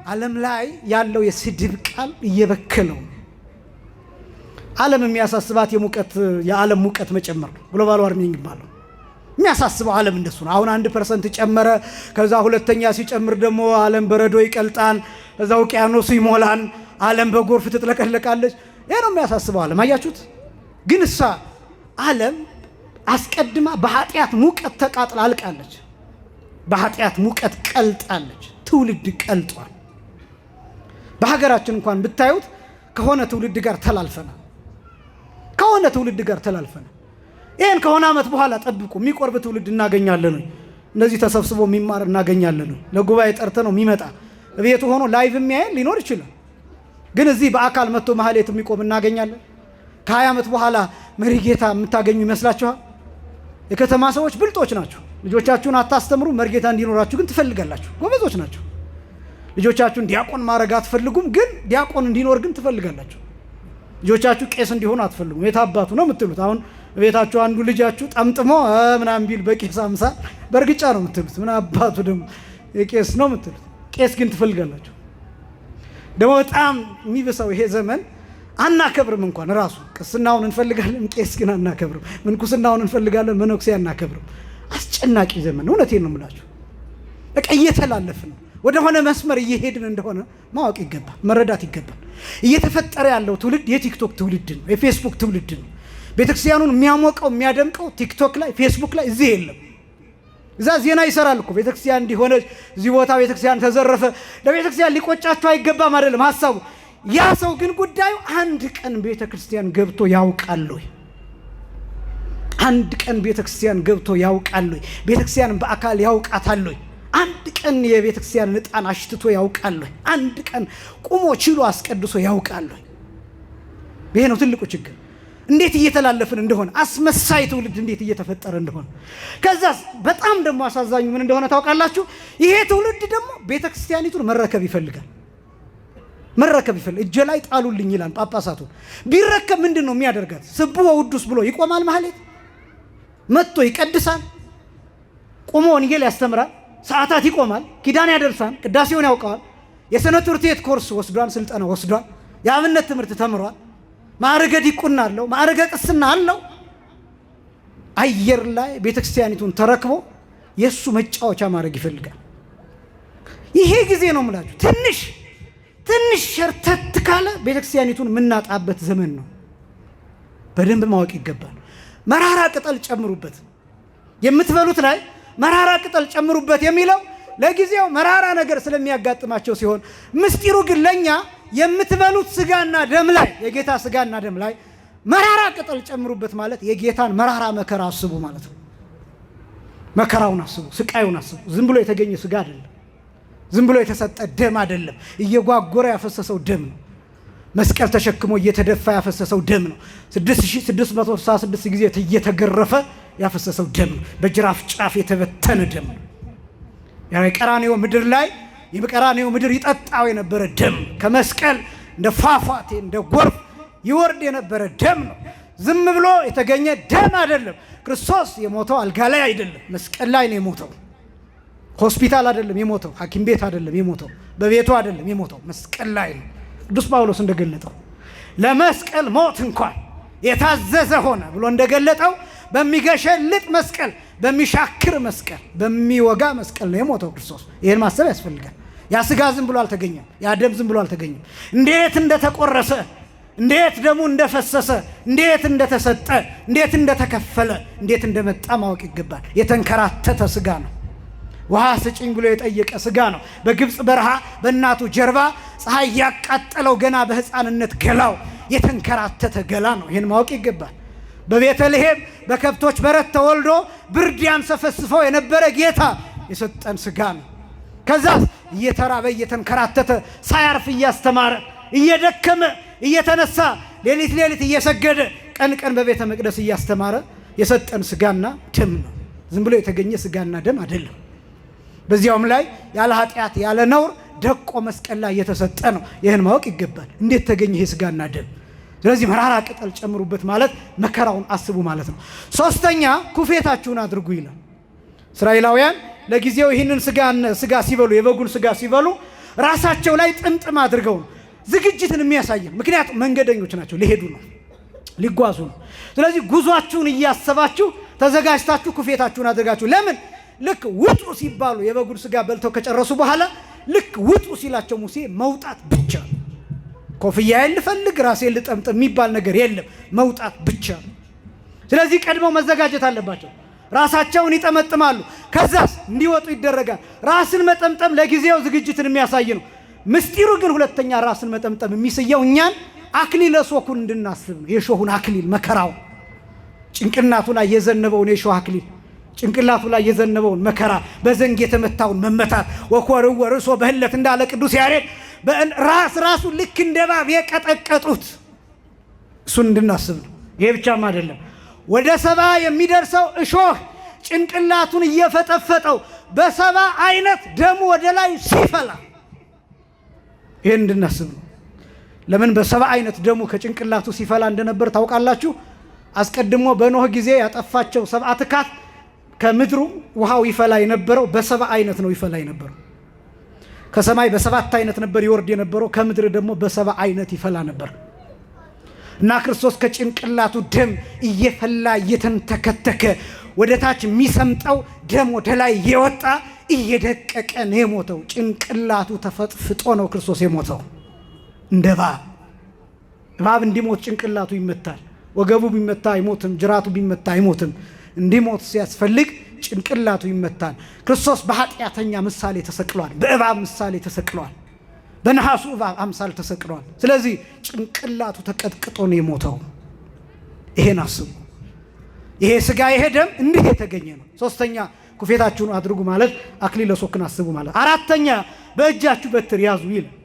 ዓለም ላይ ያለው የስድብ ቃል እየበከለው። ዓለም የሚያሳስባት የዓለም ሙቀት መጨመር ነው። ግሎባል ዋርሚንግ ማለት የሚያሳስበው ዓለም እንደሱ ነው። አሁን 1% ጨመረ፣ ከዛ ሁለተኛ ሲጨምር ደግሞ ዓለም በረዶ ይቀልጣል፣ ከዛ ውቅያኖሱ ይሞላል፣ ዓለም በጎርፍ ትጥለቀለቃለች። ይሄ ነው የሚያሳስበው ዓለም። አያችሁት? ግን እሷ ዓለም አስቀድማ በኃጢአት ሙቀት ተቃጥላ አልቃለች። በኃጢአት ሙቀት ቀልጣለች። ትውልድ ቀልጧል። በሀገራችን እንኳን ብታዩት ከሆነ ትውልድ ጋር ተላልፈናል። ይህን ከሆነ ዓመት በኋላ ጠብቁ፣ የሚቆርብ ትውልድ እናገኛለን። እነዚህ ተሰብስቦ የሚማር እናገኛለን። ለጉባኤ ጠርተ ነው የሚመጣ ቤቱ ሆኖ ላይቭ የሚያየን ሊኖር ይችላል። ግን እዚህ በአካል መጥቶ ማህሌት የሚቆም እናገኛለን። ከ20 ዓመት በኋላ መሪ ጌታ የምታገኙ ይመስላችኋል? የከተማ ሰዎች ብልጦች ናቸው። ልጆቻችሁን አታስተምሩ፣ መርጌታ እንዲኖራችሁ ግን ትፈልጋላችሁ። ጎበዞች ናቸው። ልጆቻችሁን ዲያቆን ማድረግ አትፈልጉም፣ ግን ዲያቆን እንዲኖር ግን ትፈልጋላችሁ። ልጆቻችሁ ቄስ እንዲሆኑ አትፈልጉም። የታባቱ ነው የምትሉት። አሁን ቤታችሁ አንዱ ልጃችሁ ጠምጥሞ ምናምን ቢል በቄስ አምሳል በእርግጫ ነው የምትሉት። ምን አባቱ ደግሞ የቄስ ነው የምትሉት። ቄስ ግን ትፈልጋላችሁ። ደግሞ በጣም የሚብሰው ይሄ ዘመን አናከብርም። እንኳን ራሱ ቅስናውን እንፈልጋለን፣ ቄስ ግን አናከብርም። ምንኩስናውን እንፈልጋለን፣ መነኩሴ አናከብርም። አስጨናቂ ዘመን። እውነቴን ነው የምላችሁ። በቃ እየተላለፍን ነው። ወደሆነ መስመር እየሄድን እንደሆነ ማወቅ ይገባል፣ መረዳት ይገባል። እየተፈጠረ ያለው ትውልድ የቲክቶክ ትውልድ ነው፣ የፌስቡክ ትውልድ ነው። ቤተክርስቲያኑን የሚያሞቀው የሚያደምቀው ቲክቶክ ላይ፣ ፌስቡክ ላይ፣ እዚህ የለም። እዛ ዜና ይሰራል እኮ ቤተክርስቲያን እንዲሆነ እዚህ ቦታ ቤተክርስቲያን ተዘረፈ። ለቤተክርስቲያን ሊቆጫቸው አይገባም አይደለም ሀሳቡ። ያ ሰው ግን ጉዳዩ አንድ ቀን ቤተክርስቲያን ገብቶ ያውቃል ወይ? አንድ ቀን ቤተክርስቲያን ገብቶ ያውቃል ወይ? ቤተክርስቲያንን በአካል ያውቃታል ወይ? አንድ ቀን የቤተክርስቲያን ዕጣን አሽትቶ ያውቃል ወይ? አንድ ቀን ቁሞ ችሎ አስቀድሶ ያውቃል ወይ? ይሄ ነው ትልቁ ችግር። እንዴት እየተላለፍን እንደሆነ፣ አስመሳይ ትውልድ እንዴት እየተፈጠረ እንደሆነ። ከዛ በጣም ደግሞ አሳዛኙ ምን እንደሆነ ታውቃላችሁ? ይሄ ትውልድ ደግሞ ቤተክርስቲያኒቱን መረከብ ይፈልጋል። እጄ ላይ ጣሉልኝ ይላል ጳጳሳቱ። ቢረከብ ምንድን ነው የሚያደርጋት? ስብሖ ወውዱስ ብሎ ይቆማል ማህሌት፣ መጥቶ ይቀድሳል፣ ቆሞ ወንጌል ያስተምራል፣ ሰዓታት ይቆማል፣ ኪዳን ያደርሳል፣ ቅዳሴውን ያውቀዋል፣ የሰንበት ትምህርት ቤት ኮርስ ወስዷል፣ ስልጠና ወስዷል፣ የአብነት ትምህርት ተምሯል፣ ማዕረገ ዲቁና አለው፣ ማዕረገ ቅስና አለው። አየር ላይ ቤተክርስቲያኒቱን ተረክቦ የእሱ መጫወቻ ማድረግ ይፈልጋል። ይሄ ጊዜ ነው የምላችሁ ትንሽ ሸርተት ካለ ቤተክርስቲያኒቱን የምናጣበት ዘመን ነው። በደንብ ማወቅ ይገባል። መራራ ቅጠል ጨምሩበት፣ የምትበሉት ላይ መራራ ቅጠል ጨምሩበት የሚለው ለጊዜው መራራ ነገር ስለሚያጋጥማቸው ሲሆን፣ ምስጢሩ ግን ለኛ የምትበሉት ስጋና ደም ላይ የጌታ ስጋና ደም ላይ መራራ ቅጠል ጨምሩበት ማለት የጌታን መራራ መከራ አስቡ ማለት ነው። መከራውን አስቡ፣ ስቃዩን አስቡ። ዝም ብሎ የተገኘ ስጋ አይደለም። ዝም ብሎ የተሰጠ ደም አይደለም። እየጓጎረ ያፈሰሰው ደም ነው። መስቀል ተሸክሞ እየተደፋ ያፈሰሰው ደም ነው። 6666 ጊዜ እየተገረፈ ያፈሰሰው ደም ነው። በጅራፍ ጫፍ የተበተነ ደም ነው። የቀራንዮ ምድር ላይ የቀራንዮ ምድር ይጠጣው የነበረ ደም፣ ከመስቀል እንደ ፏፏቴ እንደ ጎርፍ ይወርድ የነበረ ደም ነው። ዝም ብሎ የተገኘ ደም አይደለም። ክርስቶስ የሞተው አልጋ ላይ አይደለም፣ መስቀል ላይ ነው የሞተው። ሆስፒታል አይደለም የሞተው፣ ሐኪም ቤት አይደለም የሞተው፣ በቤቱ አይደለም የሞተው፣ መስቀል ላይ ነው። ቅዱስ ጳውሎስ እንደገለጠው ለመስቀል ሞት እንኳን የታዘዘ ሆነ ብሎ እንደገለጠው በሚገሸልጥ መስቀል፣ በሚሻክር መስቀል፣ በሚወጋ መስቀል ነው የሞተው ክርስቶስ። ይህን ማሰብ ያስፈልጋል። ያ ስጋ ዝም ብሎ አልተገኘም፣ ያ ደም ዝም ብሎ አልተገኘም። እንዴት እንደተቆረሰ፣ እንዴት ደሙ እንደፈሰሰ፣ እንዴት እንደተሰጠ፣ እንዴት እንደተከፈለ፣ እንዴት እንደመጣ ማወቅ ይገባል። የተንከራተተ ስጋ ነው። ውሃ ስጭኝ ብሎ የጠየቀ ስጋ ነው። በግብፅ በረሃ በእናቱ ጀርባ ፀሐይ ያቃጠለው ገና በሕፃንነት ገላው የተንከራተተ ገላ ነው። ይህን ማወቅ ይገባል። በቤተልሔም በከብቶች በረት ተወልዶ ብርድ ያንሰፈስፈው የነበረ ጌታ የሰጠን ስጋ ነው። ከዛ እየተራበ እየተንከራተተ ሳያርፍ እያስተማረ እየደከመ እየተነሳ ሌሊት ሌሊት እየሰገደ ቀን ቀን በቤተ መቅደስ እያስተማረ የሰጠን ስጋና ደም ነው። ዝም ብሎ የተገኘ ስጋና ደም አይደለም። በዚያውም ላይ ያለ ኃጢአት ያለ ነውር ደቆ መስቀል ላይ የተሰጠ ነው። ይህን ማወቅ ይገባል። እንዴት ተገኘ ይሄ ስጋና ደም? ስለዚህ መራራ ቅጠል ጨምሩበት ማለት መከራውን አስቡ ማለት ነው። ሶስተኛ ኩፌታችሁን አድርጉ ይላል። እስራኤላውያን ለጊዜው ይህንን ስጋ ሲበሉ፣ የበጉን ስጋ ሲበሉ ራሳቸው ላይ ጥምጥም አድርገው ነው ዝግጅትን የሚያሳየን። ምክንያቱም መንገደኞች ናቸው፣ ሊሄዱ ነው፣ ሊጓዙ ነው። ስለዚህ ጉዟችሁን እያሰባችሁ ተዘጋጅታችሁ ኩፌታችሁን አድርጋችሁ ለምን ልክ ውጡ ሲባሉ የበጉን ስጋ በልተው ከጨረሱ በኋላ ልክ ውጡ ሲላቸው ሙሴ መውጣት ብቻ ነው። ኮፍያዬን ልፈልግ ራሴን ልጠምጥም የሚባል ነገር የለም፣ መውጣት ብቻ ነው። ስለዚህ ቀድመው መዘጋጀት አለባቸው። ራሳቸውን ይጠመጥማሉ፣ ከዛስ እንዲወጡ ይደረጋል። ራስን መጠምጠም ለጊዜው ዝግጅትን የሚያሳይ ነው። ምስጢሩ ግን ሁለተኛ ራስን መጠምጠም የሚስየው እኛን አክሊለ ሦኩን እንድናስብ ነው። የሾሁን አክሊል መከራው፣ ጭንቅላቱ ላይ የዘነበውን የሾህ አክሊል፣ ጭንቅላቱ ላይ የዘነበውን መከራ፣ በዘንግ የተመታውን መመታት፣ ወኮርወ ርእሶ በህለት እንዳለ ቅዱስ ያሬድ ራሱ ልክ እንደ እባብ የቀጠቀጡት እሱን እንድናስብ ነው። ይሄ ብቻም አይደለም፣ ወደ 70 የሚደርሰው እሾህ ጭንቅላቱን እየፈጠፈጠው በ70 አይነት ደሙ ወደ ላይ ሲፈላ ይሄን እንድናስብ ነው። ለምን በ70 አይነት ደሙ ከጭንቅላቱ ሲፈላ እንደነበር ታውቃላችሁ? አስቀድሞ በኖህ ጊዜ ያጠፋቸው 7 ትካት ከምድሩ ውሃው ይፈላ የነበረው በ70 አይነት ነው ይፈላ የነበረው። ከሰማይ በ7 አይነት ነበር ይወርድ የነበረው፣ ከምድር ደግሞ በ70 አይነት ይፈላ ነበር። እና ክርስቶስ ከጭንቅላቱ ደም እየፈላ እየተንተከተከ ወደ ታች የሚሰምጠው ደም ወደ ላይ የወጣ እየደቀቀ ነው የሞተው። ጭንቅላቱ ተፈጥፍጦ ነው ክርስቶስ የሞተው። እንደ እባብ እንዲሞት ጭንቅላቱ ይመታል። ወገቡ ቢመታ አይሞትም፣ ጅራቱ ቢመታ አይሞትም። እንዲሞት ሲያስፈልግ ጭንቅላቱ ይመታል። ክርስቶስ በኃጢአተኛ ምሳሌ ተሰቅሏል፣ በእባብ ምሳሌ ተሰቅሏል፣ በነሐሱ እባብ አምሳል ተሰቅሏል። ስለዚህ ጭንቅላቱ ተቀጥቅጦ ነው የሞተው። ይሄን አስቡ። ይሄ ስጋ ይሄ ደም እንዲህ የተገኘ ነው። ሶስተኛ ኩፌታችሁን አድርጉ ማለት አክሊለ ሦክን አስቡ ማለት። አራተኛ በእጃችሁ በትር ያዙ ይላል።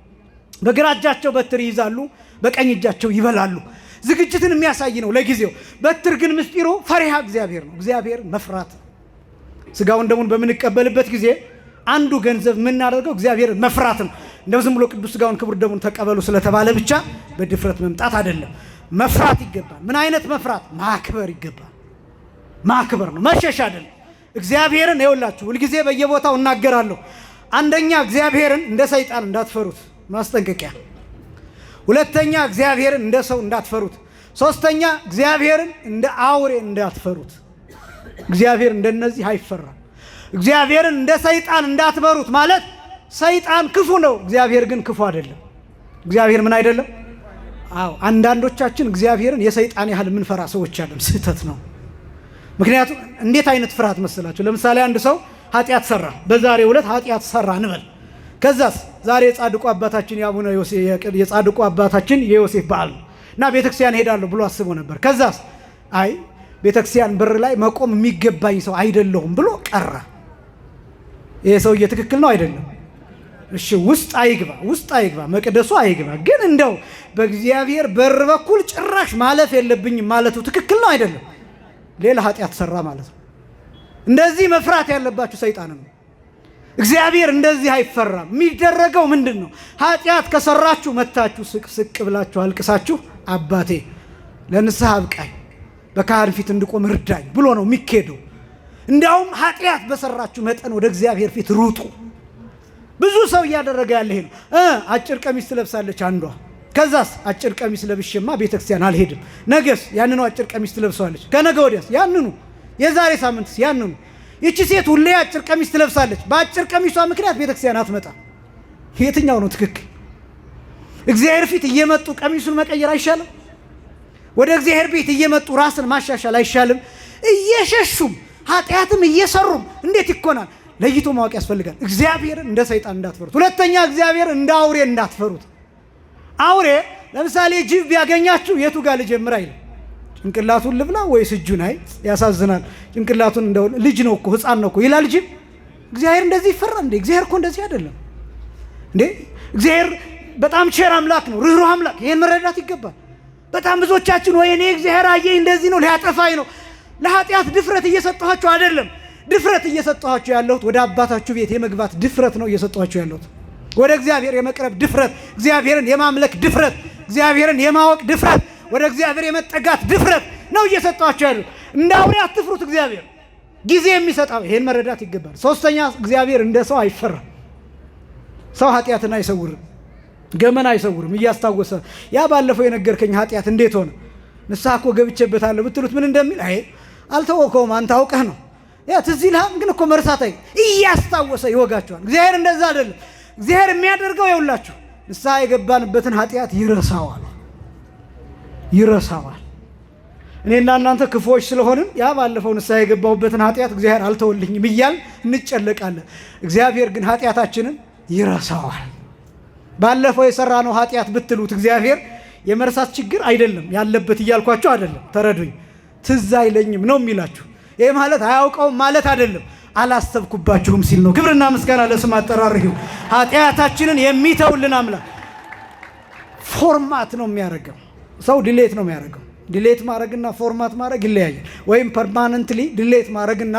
በግራ እጃቸው በትር ይይዛሉ፣ በቀኝ እጃቸው ይበላሉ። ዝግጅትን የሚያሳይ ነው ለጊዜው። በትር ግን ምስጢሩ ፈሪሃ እግዚአብሔር ነው፣ እግዚአብሔር መፍራት። ስጋውን ደሙን በምንቀበልበት ጊዜ አንዱ ገንዘብ የምናደርገው እግዚአብሔር መፍራት ነው። እንደው ዝም ብሎ ቅዱስ ስጋውን ክቡር ደሙን ተቀበሉ ስለተባለ ብቻ በድፍረት መምጣት አይደለም። መፍራት ይገባል። ምን አይነት መፍራት? ማክበር ይገባል። ማክበር ነው፣ መሸሽ አይደለም። እግዚአብሔርን ይኸውላችሁ ሁልጊዜ በየቦታው እናገራለሁ። አንደኛ እግዚአብሔርን እንደ ሰይጣን እንዳትፈሩት ማስጠንቀቂያ። ሁለተኛ እግዚአብሔርን እንደ ሰው እንዳትፈሩት። ሶስተኛ እግዚአብሔርን እንደ አውሬ እንዳትፈሩት። እግዚአብሔር እንደነዚህ አይፈራም። እግዚአብሔርን እንደ ሰይጣን እንዳትፈሩት ማለት ሰይጣን ክፉ ነው፣ እግዚአብሔር ግን ክፉ አይደለም። እግዚአብሔር ምን አይደለም? አዎ አንዳንዶቻችን እግዚአብሔርን የሰይጣን ያህል የምንፈራ ሰዎች አለን። ስህተት ነው። ምክንያቱም እንዴት አይነት ፍርሃት መሰላችሁ? ለምሳሌ አንድ ሰው ኃጢአት ሰራ፣ በዛሬው ዕለት ኃጢአት ሰራ እንበል። ከዛስ ዛሬ የጻድቁ አባታችን የአቡነ ዮሴፍ የጻድቁ አባታችን የዮሴፍ በዓል እና ቤተክርስቲያን ሄዳለሁ ብሎ አስቦ ነበር። ከዛስ አይ ቤተክርስቲያን በር ላይ መቆም የሚገባኝ ሰው አይደለሁም ብሎ ቀረ። ይሄ ሰውዬ ትክክል ነው አይደለም? እሺ ውስጥ አይግባ መቅደሱ አይግባ፣ ግን እንደው በእግዚአብሔር በር በኩል ጭራሽ ማለፍ የለብኝም ማለቱ ትክክል ነው አይደለም? ሌላ ኃጢአት ሰራ ማለት ነው። እንደዚህ መፍራት ያለባችሁ ሰይጣንን ነው። እግዚአብሔር እንደዚህ አይፈራም። የሚደረገው ምንድን ነው? ኃጢአት ከሰራችሁ መታችሁ ስቅ ብላችሁ አልቅሳችሁ አባቴ ለንስሐ አብቃኝ በካህን ፊት እንድቆም እርዳኝ ብሎ ነው የሚኬደው። እንዲያውም ኃጢአት በሰራችሁ መጠን ወደ እግዚአብሔር ፊት ሩጡ። ብዙ ሰው እያደረገ ያለ ይሄ ነው። አጭር ቀሚስ ትለብሳለች አንዷ። ከዛስ አጭር ቀሚስ ለብሼማ ቤተክርስቲያን አልሄድም። ነገስ ያንኑ አጭር ቀሚስ ትለብሳለች። ከነገ ወዲያስ ያንኑ፣ የዛሬ ሳምንትስ ያንኑ። ይቺ ሴት ሁሌ አጭር ቀሚስ ትለብሳለች። በአጭር ቀሚሷ ምክንያት ቤተክርስቲያን አትመጣም። የትኛው ነው ትክክል? እግዚአብሔር ፊት እየመጡ ቀሚሱን መቀየር አይሻልም? ወደ እግዚአብሔር ቤት እየመጡ ራስን ማሻሻል አይሻልም? እየሸሹም ኃጢአትም እየሰሩም እንዴት ይኮናል? ለይቶ ማወቅ ያስፈልጋል። እግዚአብሔር እንደ ሰይጣን እንዳትፈሩት። ሁለተኛ እግዚአብሔር እንደ አውሬ እንዳትፈሩት። አውሬ ለምሳሌ ጅብ ቢያገኛችሁ የቱ ጋር ልጀምር አይልም። ጭንቅላቱን ልብላ ወይስ እጁን? አይ ያሳዝናል። ጭንቅላቱን እንደው ልጅ ነው እኮ ሕፃን ነው እኮ ይላል ጅብ። እግዚአብሔር እንደዚህ ይፈራ እንዴ? እግዚአብሔር እኮ እንደዚህ አይደለም እንዴ። እግዚአብሔር በጣም ቸር አምላክ ነው፣ ርኅሩህ አምላክ። ይሄን መረዳት ይገባል። በጣም ብዙዎቻችን ወይ እኔ እግዚአብሔር አየኝ እንደዚህ ነው ሊያጠፋኝ ነው። ለኃጢአት ድፍረት እየሰጠኋችሁ አይደለም። ድፍረት እየሰጠኋችሁ ያለሁት ወደ አባታችሁ ቤት የመግባት ድፍረት ነው እየሰጠኋችሁ ያለሁት። ወደ እግዚአብሔር የመቅረብ ድፍረት፣ እግዚአብሔርን የማምለክ ድፍረት፣ እግዚአብሔርን የማወቅ ድፍረት፣ ወደ እግዚአብሔር የመጠጋት ድፍረት ነው እየሰጠኋችሁ ያለሁት። እንደ አውሬ አትፍሩት። እግዚአብሔር ጊዜ የሚሰጣው ይሄን መረዳት ይገባል። ሶስተኛ እግዚአብሔር እንደ ሰው አይፈራም። ሰው ኃጢአትን አይሰውርም፣ ገመና አይሰውርም። እያስታወሰ ያ ባለፈው የነገርከኝ ኃጢአት እንዴት ሆነ? ንስሐ እኮ ገብቼበታለሁ ብትሉት ምን እንደሚል አይ አልተወከውም አንተ አውቀህ ነው። ያ ትዝ ይልሃል፣ ግን እኮ መርሳት እያስታወሰ ይወጋቸዋል። እግዚአብሔር እንደዛ አይደለም። እግዚአብሔር የሚያደርገው ይውላችሁ ንስሐ የገባንበትን ኃጢአት ይረሳዋል። እኔና እናንተ ክፉዎች ስለሆንን ያ ባለፈው ንስሐ የገባሁበትን ኃጢአት እግዚአብሔር አልተወልኝም እያል እንጨለቃለን። እግዚአብሔር ግን ኃጢአታችንን ይረሳዋል። ባለፈው የሰራነው ኃጢአት ብትሉት እግዚአብሔር የመርሳት ችግር አይደለም ያለበት እያልኳቸው አይደለም። ተረዱኝ። ትዝ አይለኝም ነው የሚላችሁ። ይህ ማለት አያውቀውም ማለት አይደለም። አላሰብኩባችሁም ሲል ነው። ክብርና ምስጋና ለስም አጠራር ይሁን። ኃጢአታችንን የሚተውልን አምላክ ፎርማት ነው የሚያደርገው። ሰው ዲሌት ነው የሚያደርገው። ዲሌት ማድረግና ፎርማት ማድረግ ይለያያል። ወይም ፐርማነንትሊ ዲሌት ማድረግና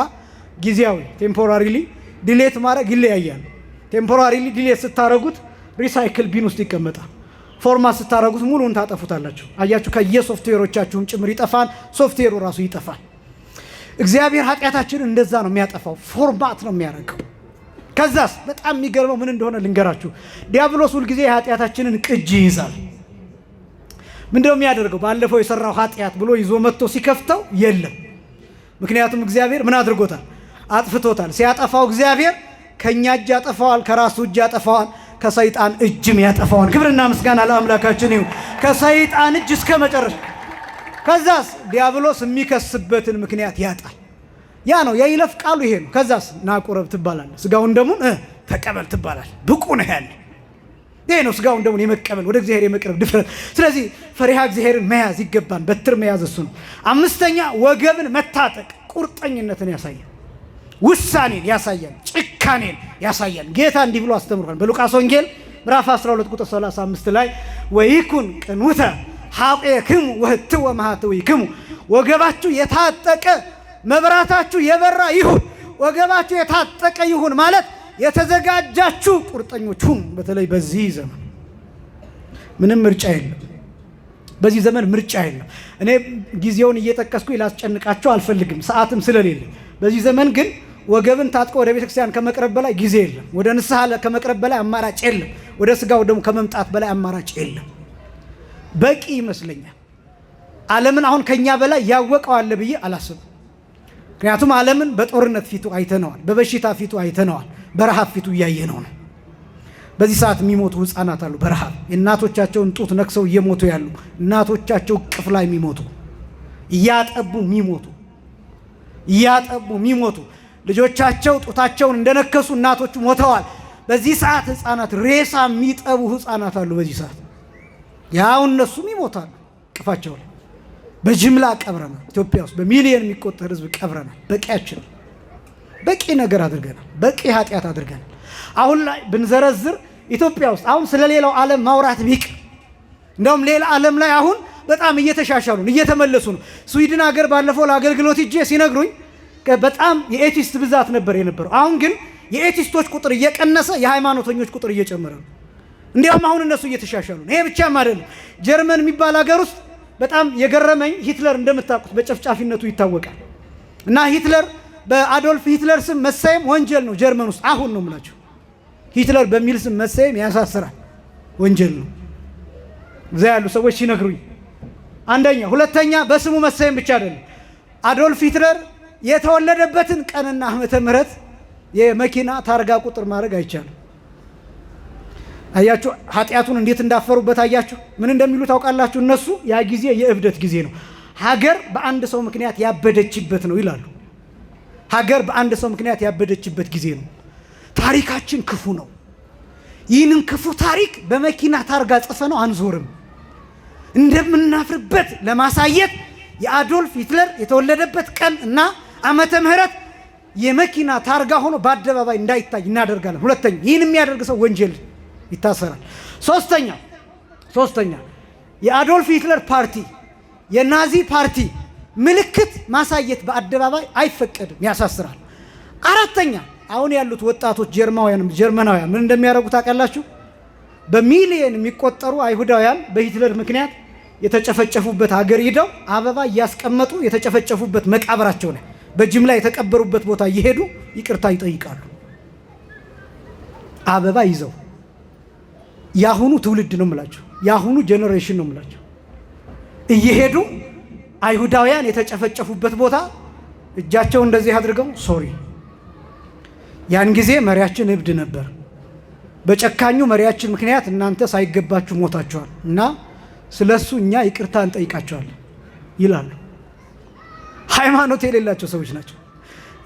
ጊዜያዊ ቴምፖራሪሊ ዲሌት ማድረግ ይለያያል። ቴምፖራሪሊ ዲሌት ስታደረጉት ሪሳይክል ቢን ውስጥ ይቀመጣል። ፎርማት ስታደረጉት ሙሉን ታጠፉታላችሁ። አያችሁ፣ ከየሶፍትዌሮቻችሁም ጭምር ይጠፋል። ሶፍትዌሩ ራሱ ይጠፋል። እግዚአብሔር ኃጢአታችንን እንደዛ ነው የሚያጠፋው። ፎርማት ነው የሚያደርገው። ከዛስ በጣም የሚገርመው ምን እንደሆነ ልንገራችሁ። ዲያብሎስ ሁልጊዜ የኃጢአታችንን ቅጂ ይይዛል። ምንድነው የሚያደርገው? ባለፈው የሰራው ኃጢአት ብሎ ይዞ መጥቶ ሲከፍተው የለም። ምክንያቱም እግዚአብሔር ምን አድርጎታል? አጥፍቶታል። ሲያጠፋው እግዚአብሔር ከእኛ እጅ ያጠፋዋል፣ ከራሱ እጅ ያጠፋዋል፣ ከሰይጣን እጅም ያጠፋዋል። ክብርና ምስጋና ለአምላካችን ይሁን። ከሰይጣን እጅ እስከ መጨረሻ። ከዛስ ዲያብሎስ የሚከስበትን ምክንያት ያጣል። ያ ነው የይለፍ ቃሉ ይሄ ነው። ከዛስ ናቁረብ ትባላለህ፣ ስጋውን ደሙን ተቀበል ትባላለህ። ብቁ ነህ ያለ ይሄ ነው። ስጋውን ደሙን የመቀበል ወደ እግዚአብሔር የመቅረብ ድፍረት። ስለዚህ ፈሪሃ እግዚአብሔርን መያዝ ይገባን። በትር መያዝ እሱ ነው። አምስተኛ ወገብን መታጠቅ ቁርጠኝነትን ያሳያል፣ ውሳኔን ያሳያል፣ ጭካኔን ያሳያል። ጌታ እንዲህ ብሎ አስተምሯል በሉቃስ ወንጌል ምዕራፍ 12 ቁጥር 35 ላይ ወይኩን ቅንውተ ሐቄክሙ ወህትወ ማኅተዊክሙ፣ ወገባችሁ የታጠቀ መብራታችሁ የበራ ይሁን። ወገባችሁ የታጠቀ ይሁን ማለት የተዘጋጃችሁ ቁርጠኞች ሁኑ። በተለይ በዚህ ዘመን ምንም ምርጫ የለም። በዚህ ዘመን ምርጫ የለም። እኔ ጊዜውን እየጠቀስኩ ላስጨንቃችሁ አልፈልግም፣ ሰዓትም ስለሌለ። በዚህ ዘመን ግን ወገብን ታጥቆ ወደ ቤተክርስቲያን ከመቅረብ በላይ ጊዜ የለም። ወደ ንስሐ ከመቅረብ በላይ አማራጭ የለም። ወደ ስጋው ደግሞ ከመምጣት በላይ አማራጭ የለም። በቂ ይመስለኛል። ዓለምን አሁን ከኛ በላይ ያወቀው አለ ብዬ አላስብም። ምክንያቱም ዓለምን በጦርነት ፊቱ አይተነዋል፣ በበሽታ ፊቱ አይተነዋል፣ በረሃብ ፊቱ እያየነው ነው። በዚህ ሰዓት የሚሞቱ ህፃናት አሉ። በረሃብ የእናቶቻቸውን ጡት ነክሰው እየሞቱ ያሉ፣ እናቶቻቸው ቅፍ ላይ የሚሞቱ፣ እያጠቡ የሚሞቱ ልጆቻቸው ጡታቸውን እንደነከሱ እናቶቹ ሞተዋል። በዚህ ሰዓት ህፃናት ሬሳ የሚጠቡ ህፃናት አሉ። በዚህ ሰዓት ያው እነሱም ይሞታሉ ቅፋቸው ላይ። በጅምላ ቀብረናል። ኢትዮጵያ ውስጥ በሚሊዮን የሚቆጠር ህዝብ ቀብረናል። በቂያችን በቂ ነገር አድርገናል። በቂ ኃጢአት አድርገናል። አሁን ላይ ብንዘረዝር ኢትዮጵያ ውስጥ አሁን ስለሌላው ዓለም ማውራት ቢቅ እንደውም ሌላ ዓለም ላይ አሁን በጣም እየተሻሻሉ ነው፣ እየተመለሱ ነው። ስዊድን ሀገር ባለፈው ለአገልግሎት ሂጄ ሲነግሩኝ በጣም የኤቲስት ብዛት ነበር የነበረው። አሁን ግን የኤቲስቶች ቁጥር እየቀነሰ የሃይማኖተኞች ቁጥር እየጨመረ ነው። እንዲያውም አሁን እነሱ እየተሻሻሉ ነው። ይሄ ብቻም አይደለም። ጀርመን የሚባል ሀገር ውስጥ በጣም የገረመኝ ሂትለር እንደምታውቁት በጨፍጫፊነቱ ይታወቃል። እና ሂትለር በአዶልፍ ሂትለር ስም መሰየም ወንጀል ነው ጀርመን ውስጥ አሁን ነው የምላችሁ። ሂትለር በሚል ስም መሰየም ያሳስራል፣ ወንጀል ነው እዛ ያሉ ሰዎች ሲነግሩኝ። አንደኛ። ሁለተኛ በስሙ መሰየም ብቻ አይደለም። አዶልፍ ሂትለር የተወለደበትን ቀንና ዓመተ ምህረት የመኪና ታርጋ ቁጥር ማድረግ አይቻልም። አያችሁ ኃጢአቱን እንዴት እንዳፈሩበት አያችሁ። ምን እንደሚሉ ታውቃላችሁ? እነሱ ያ ጊዜ የእብደት ጊዜ ነው። ሀገር በአንድ ሰው ምክንያት ያበደችበት ነው ይላሉ። ሀገር በአንድ ሰው ምክንያት ያበደችበት ጊዜ ነው። ታሪካችን ክፉ ነው። ይህንን ክፉ ታሪክ በመኪና ታርጋ ጽፈ ነው አንዞርም። እንደምናፍርበት ለማሳየት የአዶልፍ ሂትለር የተወለደበት ቀን እና ዓመተ ምህረት የመኪና ታርጋ ሆኖ በአደባባይ እንዳይታይ እናደርጋለን። ሁለተኛ፣ ይህን የሚያደርግ ሰው ወንጀል ይታሰራል። ሶስተኛ የአዶልፍ ሂትለር ፓርቲ የናዚ ፓርቲ ምልክት ማሳየት በአደባባይ አይፈቀድም፣ ያሳስራል። አራተኛ፣ አሁን ያሉት ወጣቶች ጀርመናውያን ምን እንደሚያደርጉ ታውቃላችሁ? በሚሊየን የሚቆጠሩ አይሁዳውያን በሂትለር ምክንያት የተጨፈጨፉበት ሀገር ሄደው አበባ እያስቀመጡ የተጨፈጨፉበት መቃብራቸው ላይ በጅምላ የተቀበሩበት ቦታ እየሄዱ ይቅርታ ይጠይቃሉ። አበባ ይዘው ያሁኑ ትውልድ ነው የምላቸው፣ ያሁኑ ጄኔሬሽን ነው የምላቸው። እየሄዱ አይሁዳውያን የተጨፈጨፉበት ቦታ እጃቸው እንደዚህ አድርገው ሶሪ፣ ያን ጊዜ መሪያችን እብድ ነበር፣ በጨካኙ መሪያችን ምክንያት እናንተ ሳይገባችሁ ሞታችኋል እና ስለሱ እኛ ይቅርታ እንጠይቃቸዋለን ይላሉ። ሃይማኖት የሌላቸው ሰዎች ናቸው።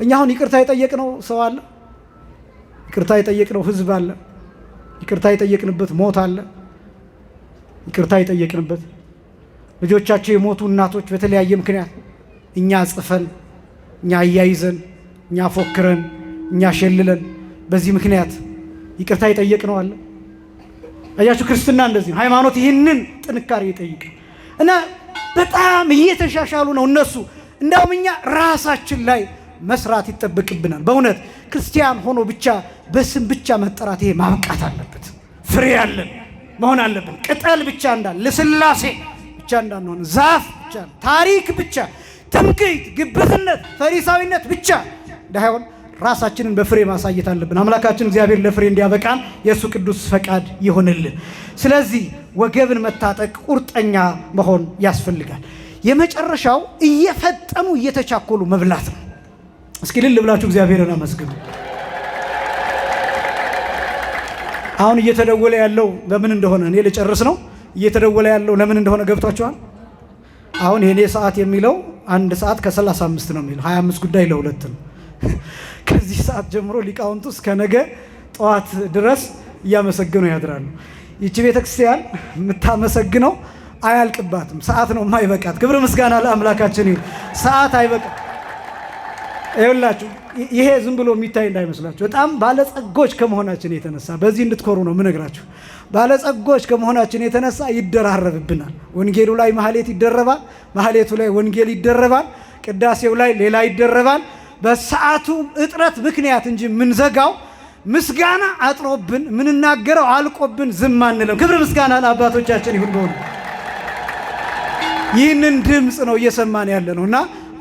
እኛ አሁን ይቅርታ የጠየቅነው ሰው አለ፣ ይቅርታ የጠየቅነው ህዝብ አለ፣ ይቅርታ የጠየቅንበት ሞት አለ፣ ይቅርታ የጠየቅንበት ልጆቻቸው የሞቱ እናቶች በተለያየ ምክንያት እኛ ጽፈን፣ እኛ አያይዘን፣ እኛ ፎክረን፣ እኛ ሸልለን በዚህ ምክንያት ይቅርታ የጠየቅነው አለ። አያችሁ ክርስትና እንደዚህ ነው። ሃይማኖት ይህንን ጥንካሬ ይጠይቃል። እና በጣም እየተሻሻሉ ነው እነሱ። እንዳውም እኛ ራሳችን ላይ መስራት ይጠበቅብናል። በእውነት ክርስቲያን ሆኖ ብቻ በስም ብቻ መጠራት ይሄ ማብቃት አለበት። ፍሬ ያለን መሆን አለብን። ቅጠል ብቻ እንዳል ልስላሴ ብቻ እንዳንሆን፣ ዛፍ ብቻ፣ ታሪክ ብቻ፣ ትምክህት፣ ግብዝነት፣ ፈሪሳዊነት ብቻ እንዳይሆን ራሳችንን በፍሬ ማሳየት አለብን። አምላካችን እግዚአብሔር ለፍሬ እንዲያበቃን የእሱ ቅዱስ ፈቃድ ይሆንልን። ስለዚህ ወገብን መታጠቅ፣ ቁርጠኛ መሆን ያስፈልጋል። የመጨረሻው እየፈጠኑ እየተቻኮሉ መብላት ነው። እስኪ ልል ብላችሁ እግዚአብሔርን አመስግኑ። አሁን እየተደወለ ያለው ለምን እንደሆነ እኔ ልጨርስ ነው። እየተደወለ ያለው ለምን እንደሆነ ገብቷችኋል? አሁን የኔ ሰዓት የሚለው 1 ሰዓት ከ35 ነው የሚለው 25 ጉዳይ ለ2 ነው። ከዚህ ሰዓት ጀምሮ ሊቃውንቱ እስከ ነገ ጠዋት ድረስ እያመሰገኑ ያድራሉ። ይቺ ቤተክርስቲያን የምታመሰግነው አያልቅባትም። ሰዓት ነው የማይበቃት። ክብር ምስጋና ለአምላካችን ይሁን። ሰዓት አይበቃ። ይኸውላችሁ ይሄ ዝም ብሎ የሚታይ እንዳይመስላችሁ። በጣም ባለጸጎች ከመሆናችን የተነሳ በዚህ እንድትኮሩ ነው የምነግራችሁ። ባለጸጎች ከመሆናችን የተነሳ ይደራረብብናል። ወንጌሉ ላይ ማህሌት ይደረባል፣ ማህሌቱ ላይ ወንጌል ይደረባል፣ ቅዳሴው ላይ ሌላ ይደረባል። በሰዓቱ እጥረት ምክንያት እንጂ ምንዘጋው ምስጋና አጥሮብን ምንናገረው አልቆብን ዝም አንለም። ክብር ምስጋና ለአባቶቻችን ይሁን። በሆነ ይህንን ድምፅ ነው እየሰማን ያለ ነውና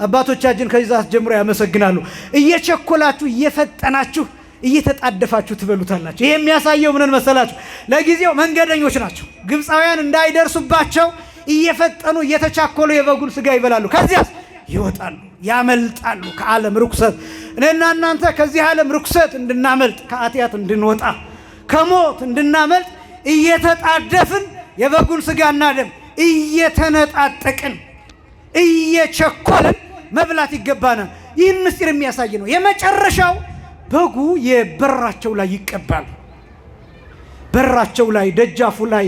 አባቶቻችን ከዛ ጀምሮ ያመሰግናሉ። እየቸኮላችሁ እየፈጠናችሁ እየተጣደፋችሁ ትበሉታላችሁ። ይሄ የሚያሳየው ምን መሰላችሁ? ለጊዜው መንገደኞች ናቸው። ግብፃውያን እንዳይደርሱባቸው እየፈጠኑ እየተቻኮሉ የበጉን ስጋ ይበላሉ። ከዚያስ ይወጣሉ፣ ያመልጣሉ ከዓለም ርኩሰት። እኔና እናንተ ከዚህ ዓለም ርኩሰት እንድናመልጥ፣ ከኃጢአት እንድንወጣ፣ ከሞት እንድናመልጥ እየተጣደፍን የበጉን ስጋና ደም እየተነጣጠቅን እየቸኮልን መብላት ይገባናል። ይህን ምስጢር የሚያሳይ ነው። የመጨረሻው በጉ የበራቸው ላይ ይቀባል። በራቸው ላይ፣ ደጃፉ ላይ፣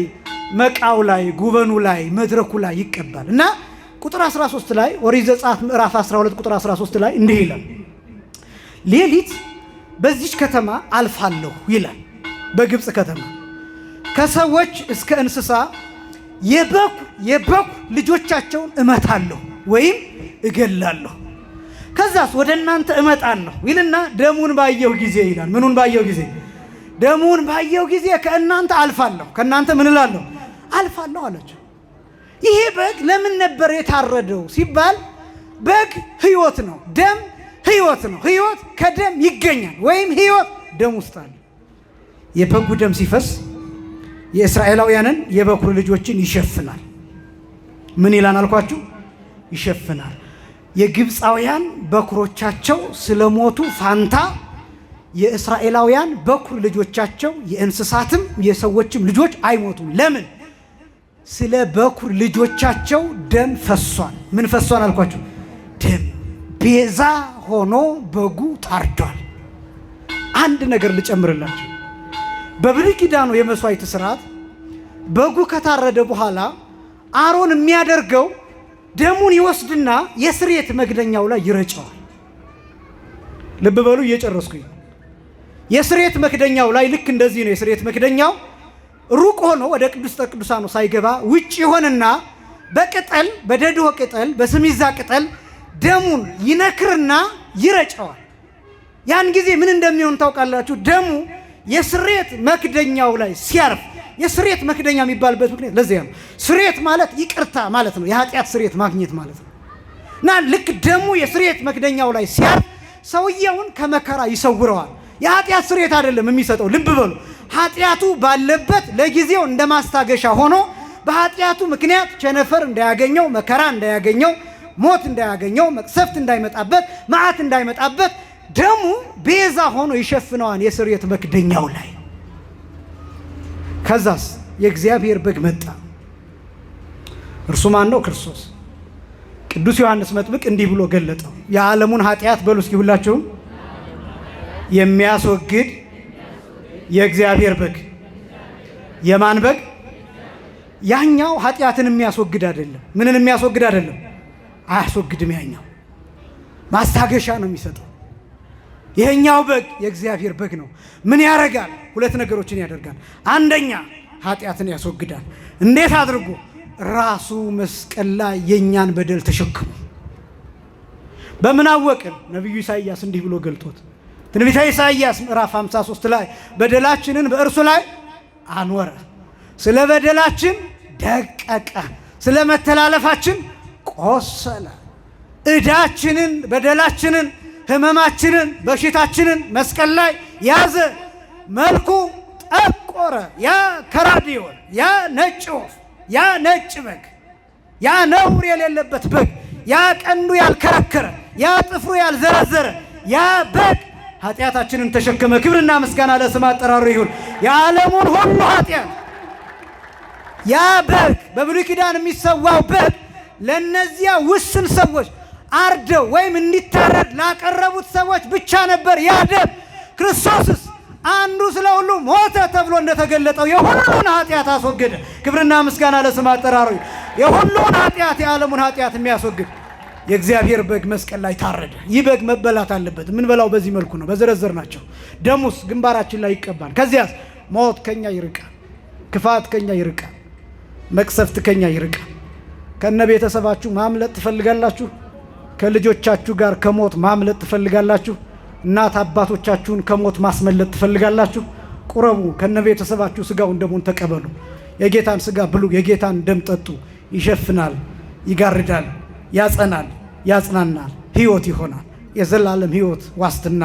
መቃው ላይ፣ ጉበኑ ላይ፣ መድረኩ ላይ ይቀባል እና ቁጥር 13 ላይ ኦሪት ዘጸአት ምዕራፍ 12 ቁጥር 13 ላይ እንዲህ ይላል፣ ሌሊት በዚች ከተማ አልፋለሁ ይላል። በግብፅ ከተማ ከሰዎች እስከ እንስሳ የበኩ ልጆቻቸውን እመታለሁ ወይም እገላለሁ፣ ከዛስ ወደ እናንተ እመጣለሁ ይልና ደሙን ባየሁ ጊዜ ይላል። ምኑን ባየሁ ጊዜ? ደሙን ባየሁ ጊዜ ከእናንተ አልፋለሁ። ከእናንተ ምን እላለሁ? አልፋለሁ አላቸው። ይሄ በግ ለምን ነበር የታረደው ሲባል በግ ሕይወት ነው፣ ደም ሕይወት ነው። ሕይወት ከደም ይገኛል፣ ወይም ሕይወት ደም ውስጥ አለ። የበጉ ደም ሲፈስ የእስራኤላውያንን የበኩር ልጆችን ይሸፍናል። ምን ይላል አልኳችሁ? ይሸፍናል። የግብፃውያን በኩሮቻቸው ስለሞቱ ፋንታ የእስራኤላውያን በኩር ልጆቻቸው የእንስሳትም የሰዎችም ልጆች አይሞቱም። ለምን? ስለ በኩር ልጆቻቸው ደም ፈሷል። ምን ፈሷል አልኳችሁ? ደም። ቤዛ ሆኖ በጉ ታርዷል። አንድ ነገር ልጨምርላችሁ። በብሉይ ኪዳኑ የመስዋዕት ስርዓት በጉ ከታረደ በኋላ አሮን የሚያደርገው ደሙን ይወስድና የስርየት መክደኛው ላይ ይረጨዋል። ልብ በሉ፣ እየጨረስኩኝ። የስርየት መክደኛው ላይ ልክ እንደዚህ ነው። የስርየት መክደኛው ሩቅ ሆኖ ወደ ቅድስተ ቅዱሳኑ ሳይገባ ውጭ ይሆንና በቅጠል በደድሆ ቅጠል በስሚዛ ቅጠል ደሙን ይነክርና ይረጨዋል። ያን ጊዜ ምን እንደሚሆን ታውቃላችሁ? ደሙ የስርየት መክደኛው ላይ ሲያርፍ፣ የስርየት መክደኛ የሚባልበት ምክንያት ለዚያ ነው። ስርየት ማለት ይቅርታ ማለት ነው፣ የኃጢአት ስርየት ማግኘት ማለት ነው። እና ልክ ደሙ የስርየት መክደኛው ላይ ሲያርፍ ሰውየውን ከመከራ ይሰውረዋል። የኃጢአት ስርየት አይደለም የሚሰጠው። ልብ በሉ፣ ኃጢአቱ ባለበት ለጊዜው እንደ ማስታገሻ ሆኖ በኃጢአቱ ምክንያት ቸነፈር እንዳያገኘው፣ መከራ እንዳያገኘው፣ ሞት እንዳያገኘው፣ መቅሰፍት እንዳይመጣበት፣ መዓት እንዳይመጣበት ደሙ ቤዛ ሆኖ ይሸፍነዋል የስርየት መክደኛው ላይ። ከዛስ የእግዚአብሔር በግ መጣ። እርሱ ማን ነው? ክርስቶስ። ቅዱስ ዮሐንስ መጥምቅ እንዲህ ብሎ ገለጠው። የዓለሙን ኃጢአት በሉ እስኪ ሁላችሁም፣ የሚያስወግድ የእግዚአብሔር በግ። የማን በግ? ያኛው ኃጢአትን የሚያስወግድ አይደለም። ምንን የሚያስወግድ አይደለም? አያስወግድም። ያኛው ማስታገሻ ነው የሚሰጠው። ይሄኛው በግ የእግዚአብሔር በግ ነው። ምን ያደርጋል? ሁለት ነገሮችን ያደርጋል። አንደኛ ኃጢአትን ያስወግዳል። እንዴት አድርጎ? ራሱ መስቀል ላይ የኛን በደል ተሸክሞ። በምን አወቅን? ነቢዩ ኢሳይያስ እንዲህ ብሎ ገልጦት፣ ትንቢተ ኢሳይያስ ምዕራፍ 53 ላይ በደላችንን በእርሱ ላይ አኖረ፣ ስለ በደላችን ደቀቀ፣ ስለ መተላለፋችን ቆሰለ። ዕዳችንን፣ በደላችንን፣ ሕመማችንን፣ በሽታችንን መስቀል ላይ ያዘ። መልኩ ጠቆረ። ያ ከራዲዮን፣ ያ ነጭ ወፍ፣ ያ ነጭ በግ፣ ያ ነውር የሌለበት በግ፣ ያ ቀንዱ ያልከረከረ፣ ያ ጥፍሩ ያልዘረዘረ ያ በግ ኃጢአታችንን ተሸከመ። ክብርና ምስጋና ለስም አጠራሩ ይሁን። የዓለሙን ሁሉ ኃጢአት ያ በግ፣ በብሉይ ኪዳን የሚሰዋው በግ ለነዚያ ውስን ሰዎች አርደው ወይም እንዲታረድ ላቀረቡት ሰዎች ብቻ ነበር ያ ደም። ክርስቶስስ አንዱ ስለ ሁሉ ሞተ ተብሎ እንደተገለጠው የሁሉን ኃጢአት አስወገደ። ክብርና ምስጋና ለስም አጠራሩ። የሁሉን ኃጢአት፣ የዓለሙን ኃጢአት የሚያስወግድ የእግዚአብሔር በግ መስቀል ላይ ታረደ። ይህ በግ መበላት አለበት። የምንበላው በዚህ መልኩ ነው፣ በዘረዘር ናቸው። ደሙስ ግንባራችን ላይ ይቀባል። ከዚያስ ሞት ከኛ ይርቃል፣ ክፋት ከኛ ይርቃል፣ መቅሰፍት ከኛ ይርቃል። ከነ ቤተሰባችሁ ማምለጥ ትፈልጋላችሁ? ከልጆቻችሁ ጋር ከሞት ማምለጥ ትፈልጋላችሁ? እናት አባቶቻችሁን ከሞት ማስመለጥ ትፈልጋላችሁ? ቁረቡ፣ ከነ ቤተሰባችሁ ስጋውን ደሙን ተቀበሉ። የጌታን ስጋ ብሉ፣ የጌታን ደም ጠጡ። ይሸፍናል፣ ይጋርዳል፣ ያጸናል፣ ያጽናናል፣ ሕይወት ይሆናል። የዘላለም ሕይወት ዋስትና፣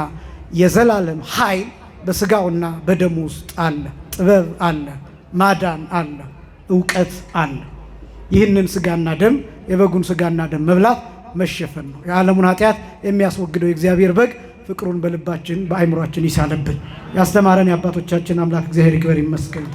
የዘላለም ኃይል በስጋውና በደሙ ውስጥ አለ። ጥበብ አለ፣ ማዳን አለ፣ እውቀት አለ። ይህንን ስጋና ደም፣ የበጉን ስጋና ደም መብላት መሸፈን ነው። የዓለሙን ኃጢአት የሚያስወግደው የእግዚአብሔር በግ ፍቅሩን በልባችን በአይምሯችን ይሳለብን። ያስተማረን የአባቶቻችን አምላክ እግዚአብሔር ይክበር ይመስገን።